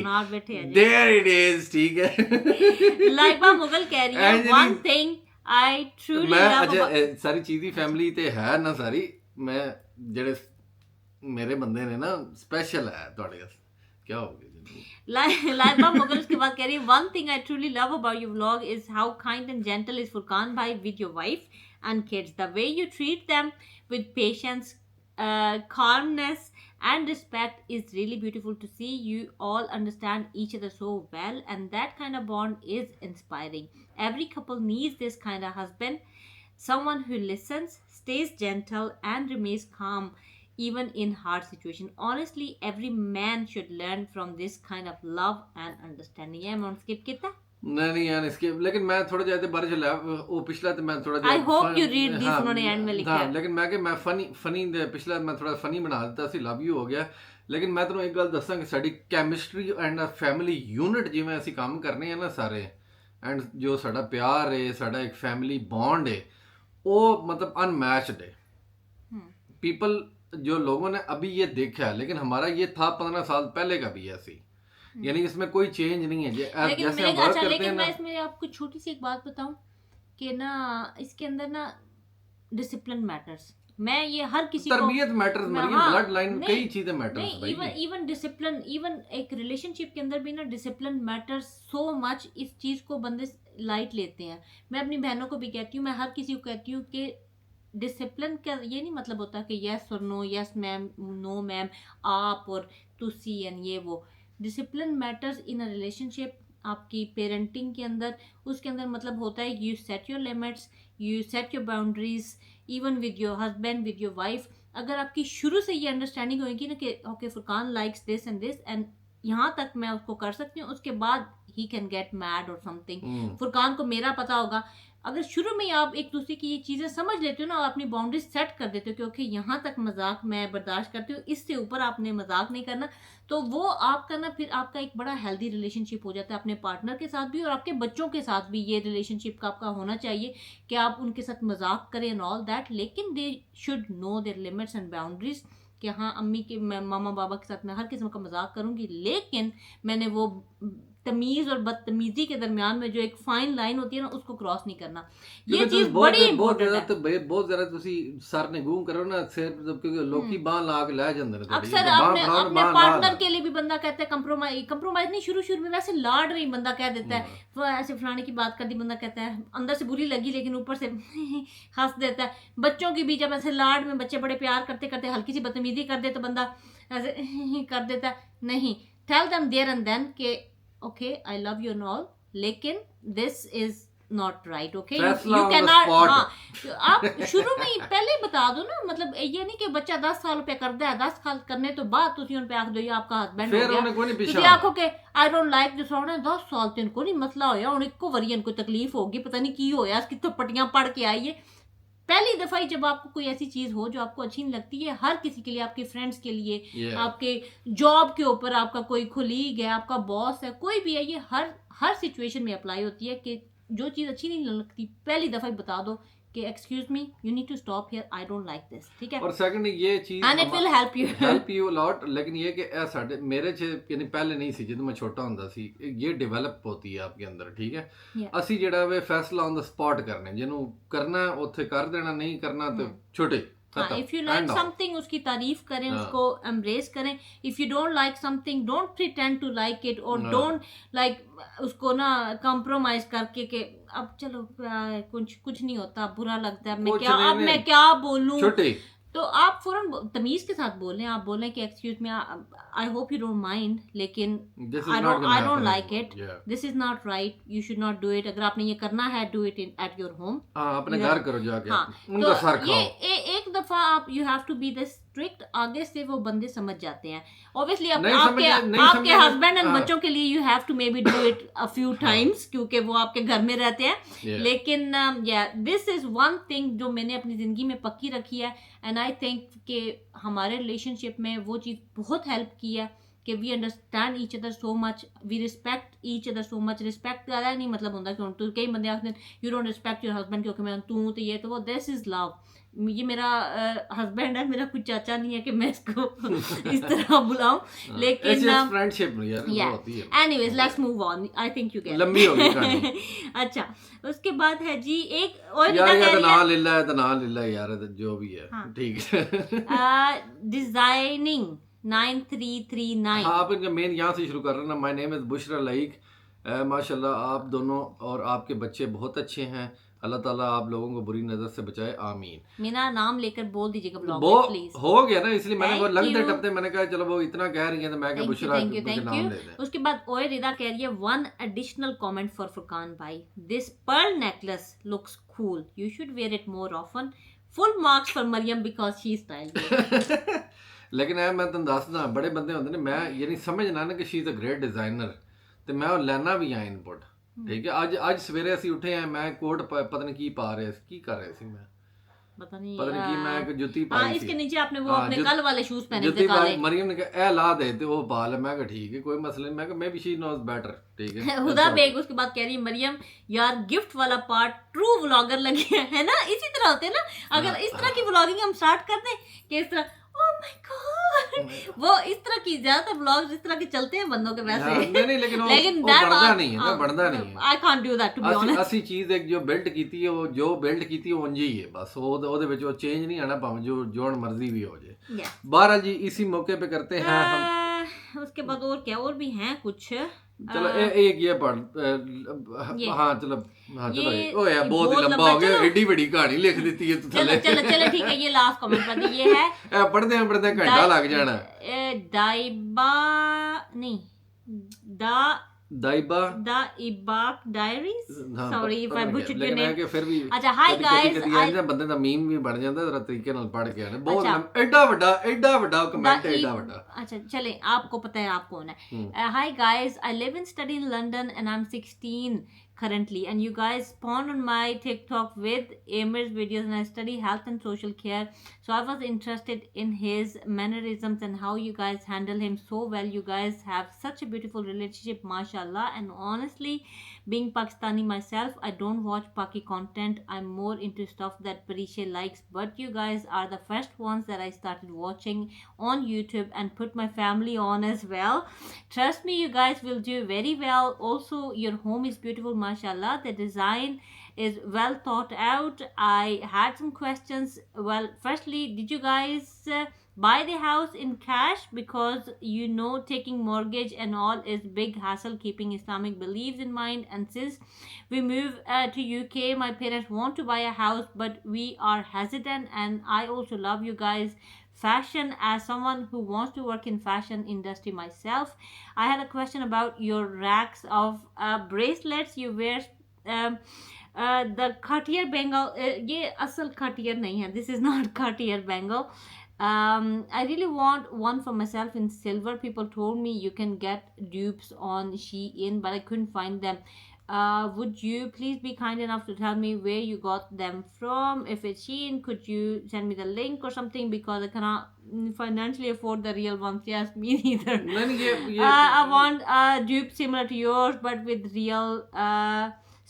नाट बैठे हैं जी। देयर इट इज ठीक है लाइबा मुगल कह रही है Angeline- one thing I truly मैं लव अजय सारी चीज़ फैमिली ते है ना सारी मैं जेड़े मेरे बंदे ने ना स्पेशल है ਤੁਹਾਡੇ ਵਾਸਤੇ क्या हो गया लाइबा मुगल उसके बाद कह रही है one thing I truly love about your vlog is how kind and gentle is Furqan भाई with your wife and kids, the way you treat them with patience, calmness and respect is really beautiful to see. You all understand each other so well and that kind of bond is inspiring. Every couple needs this kind of husband, someone who listens, stays gentle and remains calm even in hard situation. Honestly, every man should learn from this kind of love and understanding. Yeah, मैं skip किया नहीं यार इसके लेकिन मैं थोड़ा ज्यादा बार चला वो पिछला तो मैं थोड़ा I hope you read this, उन्होंने end में लिखा है। हाँ लेकिन मैं फनी पिछला मैं थोड़ा फनी बना देता सी लव यू हो गया लेकिन मैं ਤੁਹਾਨੂੰ ਇੱਕ ਗੱਲ ਦੱਸਾਂ ਕਿ ਸਾਡੀ ਕੈਮਿਸਟਰੀ ਐਂਡ ਫੈਮਿਲੀ ਯੂਨਿਟ ਜਿਵੇਂ ਅਸੀਂ ਕੰਮ ਕਰਨੇ ਆ ਨਾ ਸਾਰੇ ਐਂਡ ਜੋ ਸਾਡਾ ਪਿਆਰ ਹੈ ਸਾਡਾ ਇੱਕ ਫੈਮਿਲੀ ਬੌਂਡ ਹੈ ਉਹ मतलब अनमैच्ड है। पीपल जो लोगों ने अभी ये देखा है लेकिन हमारा ये था 15 साल पहले का भी ऐसी यानी इसमें कोई चेंज नहीं है लेकिन जैसे मैं हम वर्क अच्छा, करते लेकिन हैं मैं ना इसमें आपको छोटी सी एक बात बताऊं कि ना इसके अंदर ना डिसिप्लिन मैटर्स। मैं ये हर किसी को तरबियत मैटर्स मरियम हाँ, ब्लड लाइन नहीं, कई चीजें मैटर्स नहीं, भाई इवन डिसिप्लिन, इवन एक रिलेशनशिप के अंदर भी ना डिसिप्लिन मैटर्स सो मच। इस चीज को बंदे लाइट लेते हैं। मैं अपनी बहनों को भी कहती हूँ, मैं हर किसी को कहती हूँ कि डिसिप्लिन का ये नहीं मतलब होता कि यस और no, yes ma'am, no ma'am, आप और तुसी एंड ये वो। Discipline matters in a relationship. आपकी पेरेंटिंग के अंदर, उसके अंदर मतलब होता है you set your limits, you set your boundaries even with your husband, with your wife. अगर आपकी शुरू से ये अंडरस्टैंडिंग होगी ना कि okay Furqan likes this and यहाँ तक मैं उसको कर सकती हूँ, उसके बाद ही कैन गेट मैड और समथिंग। फुरकान को मेरा पता होगा। अगर शुरू में आप एक दूसरे की ये चीज़ें समझ लेते हो ना, अपनी बाउंड्रीज सेट कर देते हो कि ओके यहाँ तक मजाक मैं बर्दाश्त करती हूँ, इससे ऊपर आपने मजाक नहीं करना, तो वो आपका ना फिर आपका एक बड़ा हेल्दी रिलेशनशिप हो जाता है अपने पार्टनर के साथ भी और आपके बच्चों के साथ भी। ये रिलेशनशिप का आपका होना चाहिए कि आप उनके साथ मजाक करें एंड ऑल दैट, लेकिन they should know there limits and boundaries कि हाँ अम्मी के, मैं मामा बाबा के साथ मैं हर किस्म का मजाक करूंगी, लेकिन मैंने वो तमीज़ और बदतमीज़ी के दरमियान में जो एक फाइन लाइन होती है ना, उसको क्रॉस नहीं करना। ये क्योंकि चीज़ बहुत बड़ी बहुत इंपॉर्टेंट ਜ਼ਿਆਦਾ है। ਤੇ ਬਹੁਤ ਜ਼ਿਆਦਾ ਤੁਸੀਂ ਸਰ ਨੇ ਗੂੰ ਕਰੋ ਨਾ ਸਿਰ ਕਿਉਂਕਿ ਲੋਕੀ ਬਾਹ ਲਾ ਕੇ ਲੈ ਜਾਂਦੇ ਨੇ ਤੁਹਾਡੀ अक्सर ਬਾਂਹ अपने ਫੜਾਓ ਨਾ, अपने ਬਾਂਹ पार्टनर ਨਾਲ। के लिए भी बंदा कहता है कंप्रोमाइज नहीं, शुरू में वैसे लाड रही बंदा कह देता है, वो ऐसे फलाने की बात कर दी, बंदा कहता है अंदर से बुरी लगी लेकिन ऊपर से हंस देता है। बच्चों की भी जब ऐसे लाड में बच्चे बड़े प्यार करते करते हल्की सी बदतमीजी कर दे तो बंदा ऐसे कर देता है। नहीं, tell them there and then के okay I love you and all, लेकिन this is not right. Okay, फैसला you on can the not. spot। हाँ, आप शुरू में ही पहले ही बता दो ना, मतलब ये नहीं कि बच्चा 10 साल पे करता है, 10 साल करने तो बाद तुसी उन पे आख दो ये आपका हस्बैंड हो ਫਿਰ गया, ਉਹਨੇ ਕੋਈ ਨਹੀਂ ਤੁਸੀਂ ਪਿੱਛਾ ਆਖੋ ਕਿ आई डोंट लाइक दिस होना 10 साल ਤੇ ਇनको ਨਹੀਂ ਮਸਲਾ ਹੋਇਆ, ਹੁਣ ਇੱਕੋ ਵਾਰੀ ਇनको तकलीफ होगी, पता नहीं की होया, इसकी तो पट्टियां पढ़ के आई है। पहली दफा ही जब आपको कोई ऐसी चीज हो जो आपको अच्छी नहीं लगती है, हर किसी के लिए, आपके फ्रेंड्स के लिए, Yeah. आपके जॉब के ऊपर, आपका कोई कोलीग है, आपका बॉस है, कोई भी है, ये हर सिचुएशन में अप्लाई होती है कि जो चीज अच्छी नहीं लगती पहली दफा ही बता दो कि excuse me you need to stop here, I don't like this. ठीक है, और सेकंड ये चीज and it will help you. Help you a lot. लेकिन ये कि ਇਹ ਸਾਡੇ ਮੇਰੇ ਚ ਯਾਨੀ ਪਹਿਲੇ ਨਹੀਂ ਸੀ, ਜਦੋਂ ਮੈਂ ਛੋਟਾ ਹੁੰਦਾ ਸੀ, ਇਹ ਡਿਵੈਲਪ ਹੋਤੀ ਹੈ ਆਪਕੇ ਅੰਦਰ। ਠੀਕ ਹੈ, Yeah. ਅਸੀਂ ਜਿਹੜਾ ਵੇ ਫੈਸਲਾ ਔਨ ਦਾ ਸਪੌਟ ਕਰਨੇ, ਜਿਹਨੂੰ ਕਰਨਾ ਉੱਥੇ ਕਰ ਦੇਣਾ, नहीं करना तो छोटे हाँ, इफ यू लाइक समथिंग उसकी तारीफ करें, हाँ. उसको एम्ब्रेस करें। If you don't like something don't pretend to like it, और हाँ. डोंट लाइक उसको ना कंप्रोमाइज करके कि अब चलो कुछ नहीं होता, बुरा लगता है, मैं कुछ क्या नहीं, अब नहीं. मैं क्या बोलूं, छोटे तो आप फौरन तमीज के साथ बोलें। आप बोलें कि excuse me, I hope you don't mind, लेकिन This is I not don't gonna happen like anymore. It, Yeah. This is not right, you should not do it. अगर आपने ये करना है, do it in at your home. हाँ, अपने इधर- घर करो जाके, हाँ, उनका सर तो ये खाओ। एक दफा आप you have to be this strict, आगे से वो बंदे समझ जाते हैं। ऑब्वियसली नहीं आपके नहीं आपके समझे- हस्बैंड एंड हाँ. बच्चों के लिए you have to maybe do it a few times, क्योंकि वो आपके घर में रहते हैं। Yeah. लेकिन या दिस इज वन थिंग जो मैंने अपनी जिंदगी में पक्की रखी है, एंड आई थिंक कि हमारे रिलेशनशिप में वो चीज़ बहुत हेल्प की है कि we understand each other so much, we respect each other so much. Respect ज़्यादा नहीं मतलब होता कि तू कई बंदे आखते हैं you don't respect your husband क्योंकि मैं तू तो ये तो वो, दिस इज लव। ये मेरा हस्बैंड है, मेरा कुछ चाचा नहीं है कि मैं इसको इस तरह बुलाऊं, लेकिन फ्रेंडशिप यार वो yeah. होती है। Anyways let's move on, I think you get लंबी हो गई कहानी। अच्छा, उसके बाद है जी एक और यार कह ये तो रही ना है लिल्ला है, तो ना लिल्ला है यार, तो जो भी है हाँ. ठीक है। डिजाइनिंग 9339। हाँ, आप इनका मेन यहाँ से शुरू कर रहे हैं ना। My name is Bushra like. माशाल्लाह आप दोनों और आपके बच्चे बहुत अच्छे हैं। अल्लाह ताला आप लोगों को बुरी नज़र से बचाए, आमीन। मेरा नाम लेकर बोल दीजिएगा ब्लॉग वो में प्लीज। हो गया ना, इसलिए मैंने वो Thank लगते you. टपते मैंने कहा चलो वो इतना कह रही है तो मैं क्या बुशरा थैंक यू के थैंक नाम यू। ले दें। उसके बाद ओए रिदा कह रही है one additional comment for Furqan भाई, this pearl necklace looks cool, you should wear it more often, full marks for Maryam because she style. लेकिन मैं तुम दसदा बड़े बंदे होंगे ने, मैं ये नहीं समझना ना कि she is a great designer, तो मैं वो लेना भी है इनपुट। ठीक है, ਅੱਜ ਸਵੇਰੇ ਅਸੀਂ ਉੱਠੇ ਆ, ਮੈਂ ਕੋਟ ਪਤਾ ਨਹੀਂ ਕੀ ਪਾ ਰਹੇ ਸੀ, ਕੀ ਕਰ ਰਹੇ ਸੀ ਮੈਂ पता नहीं ਕੀ ਮੈਂ ਇੱਕ ਜੁੱਤੀ हाँ, ਪਾਈ इसके ਸੀ। नीचे आपने वो हाँ, अपने जुत- कल वाले शूज पहने थे जुत्ती काले। पाई, मरियम ने कहा ए ला दे, तो वो पा ले। मैं कहा ठीक है कोई मसला नहीं, मैं कहा maybe she knows better. ठीक है हुदा बेग उसके बाद कह रही है मरियम यार गिफ्ट वाला पार्ट ट्रू व्लॉगर लगे है ना, इसी तरह होते हैं ना। अगर इस तरह की व्लॉगिंग हम स्टार्ट कर दें कि इस तरह ओह माय गॉड, वो इस तरह की ज्यादातर व्लॉग्स इस तरह के चलते हैं बंदों के वैसे। नहीं लेकिन वो that ਬਣਦਾ are- ਨਹੀਂ ਹੈ ਨਾ, ਬਣਦਾ ਨਹੀਂ ਹੈ। I can't do that to be honest। ਅਸੀਂ ਚੀਜ਼ ਇੱਕ ਜੋ ਬਿਲਡ ਕੀਤੀ ਹੈ, ਉਹ ਜੋ ਬਿਲਡ ਕੀਤੀ ਉਹ ਉਂਝ ਹੀ ਹੈ ਬਸ, ਉਹਦੇ ਵਿੱਚ ਉਹ ਚੇਂਜ ਨਹੀਂ ਆਣਾ, ਭਾਵੇਂ ਜੋ ਮਰਜ਼ੀ भी हो जाए। Yeah. बहरहाल जी इसी मौके पे करते हैं हम। उसके बाद और क्या, और भी हैं कुछ। चलो एक ये पढ़ ये। हाँ चलो, हाँ चलो ये- ओ यार ये बहुत ही बहुत लंबा हो लंबा, गया, चलो। एडी बड़ी कहानी लिख दी है तू चलो थले। चलो चलो ठीक है, ये लास्ट कमेंट पर ये है पढ़ते हैं घंटा लग जाना। डाइबा नहीं दाइबा द इबाक diaries, sorry if I butchered your लेकिन है नेम। कि फिर भी अच्छा हाय गाइस, कभी ਬੰਦੇ ਦਾ ਮੀਮ ਵੀ ਬਣ ਜਾਂਦਾ ਜਰਾ ਤਰੀਕੇ ਨਾਲ ਪੜ ਕੇ ਆने। बहुत अच्छा। एडा ਵੱਡਾ कमेंट है, एडा ਵੱਡਾ। अच्छा चले, आपको पता है आप कौन है। Hi guys, I live in study in London and I am 16 currently, and you guys spawn on my TikTok with Amir's videos, and I study health and social care, so I was interested in his mannerisms and how you guys handle him so well. You guys have such a beautiful relationship, mashallah, and honestly Being Pakistani myself, I don't watch Paki content. I'm more into stuff that Parisha likes, but you guys are the first ones that I started watching on YouTube and put my family on as well. Trust me, you guys will do very well. Also, your home is beautiful, mashallah. The design is well thought out. I had some questions. Well, firstly, did you guys buy the house in cash? Because you know taking mortgage and all is big hassle, keeping Islamic beliefs in mind. And since we move to UK, my parents want to buy a house, but we are hesitant. And I also love you guys fashion as someone who wants to work in fashion industry myself. I had a question about your racks of bracelets you wear. The Cartier bangle, ये असल Cartier नहीं है, this is not Cartier bangle. I really want one for myself in silver. People told me you can get dupes on Shein, but I couldn't find them. Would you please be kind enough to tell me where you got them from? If it's Shein, could you send me the link or something, because I cannot financially afford the real ones. Yes, me neither. नहीं ये I want a dupe similar to yours but with real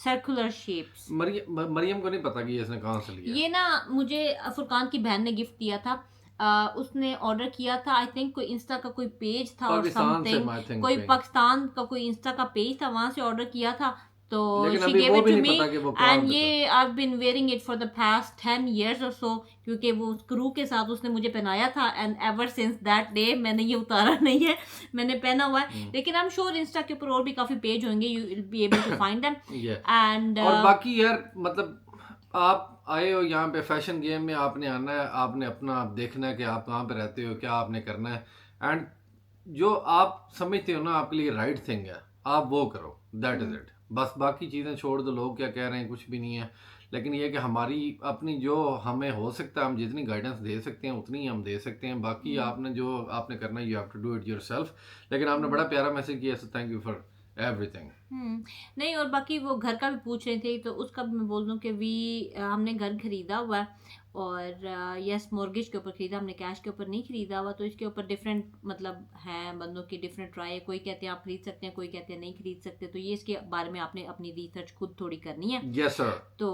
circular shapes. Maryam को नहीं पता कि ये इसने कहाँ से लिया. ये ना मुझे फुरकान की बहन ने गिफ्ट दिया था. उसने ऑर्डर किया था, आई थिंक कोई इंस्टा का कोई पेज था और पाकिस्तान से, I समथिंग, think, कोई thing. पाकिस्तान का कोई इंस्टा का पेज था, वहां से ऑर्डर किया था. तो लेकिन she अभी gave वो it भी to नहीं me पता कि वो कौन and सा ये I've been wearing it for the past 10 years or so, क्योंकि वो स्क्रू के साथ उसने मुझे पहनाया था. And ever since that day मैंने ये उतारा नहीं है, मैंने पहना हुआ है. लेकिन आई एम श्योर इंस्टा के ऊपर और भी काफी पेज होंगे, you will be able to find them. And और बाकी यार मतलब आप आए हो यहाँ पे फैशन गेम में, आपने आना है, आपने अपना देखना है कि आप कहाँ पे रहते हो, क्या आपने करना है. एंड जो आप समझते हो ना आपके लिए राइट थिंग है, आप वो करो, दैट इज इट. बस बाकी चीज़ें छोड़ दो, लोग क्या कह रहे हैं कुछ भी नहीं है. लेकिन ये कि हमारी अपनी जो हमें हो सकता है, हम जितनी गाइडेंस दे सकते हैं उतनी ही हम दे सकते हैं. बाकी आपने जो आपने करना है, you have to do it yourself. लेकिन आपने बड़ा प्यारा मैसेज किया, so thank you for everything. नहीं, और बाकी वो घर का भी पूछ रहे थे, तो उसका भी मैं बोल दूं कि हमने घर खरीदा हुआ है, और यस मॉर्गेज के ऊपर खरीदा, हमने कैश के ऊपर नहीं खरीदा हुआ. तो इसके ऊपर डिफरेंट मतलब हैं बंदों की डिफरेंट राय है. कोई कहते हैं आप खरीद सकते हैं, कोई कहते हैं नहीं खरीद सकते. तो ये इसके बारे में आपने अपनी रिसर्च खुद थोड़ी करनी है. Yes sir. तो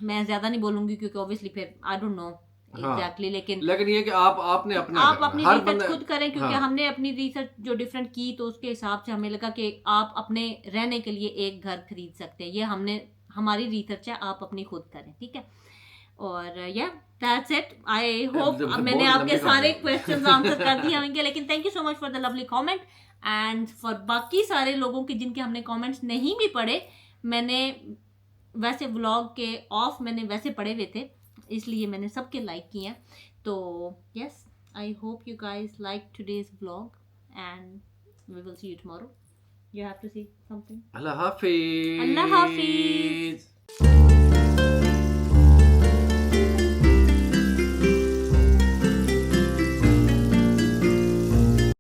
मैं ज्यादा नहीं बोलूंगी क्योंकि ऑब्वियसली फिर आई डोंट नो एग्जैक्टली. लेकिन ये कि आपने अपना आप अपनी हर रिसर्च बंदा खुद करें, क्योंकि हाँ. हमने अपनी रिसर्च जो डिफरेंट की, तो उसके हिसाब से हमें लगा कि आप अपने रहने के लिए एक घर खरीद सकते हैं. ये हमने हमारी रिसर्च है, आप अपनी खुद करें, ठीक है. और या दैट्स इट. आई होप मैंने आपके सारे क्वेश्चंस आंसर कर दिए होंगे. लेकिन thank you so much for the lovely comment. And for बाकी सारे लोगों के जिनके हमने कमेंट्स नहीं भी पढ़े, मैंने वैसे व्लॉग के ऑफ मैंने वैसे पढ़े हुए थे, इसलिए मैंने सबके लाइक किए हैं. तो yes, I hope you guys like today's vlog and we will see you tomorrow. You have to see something. अल्लाह हाफिज. अल्लाह हाफिज.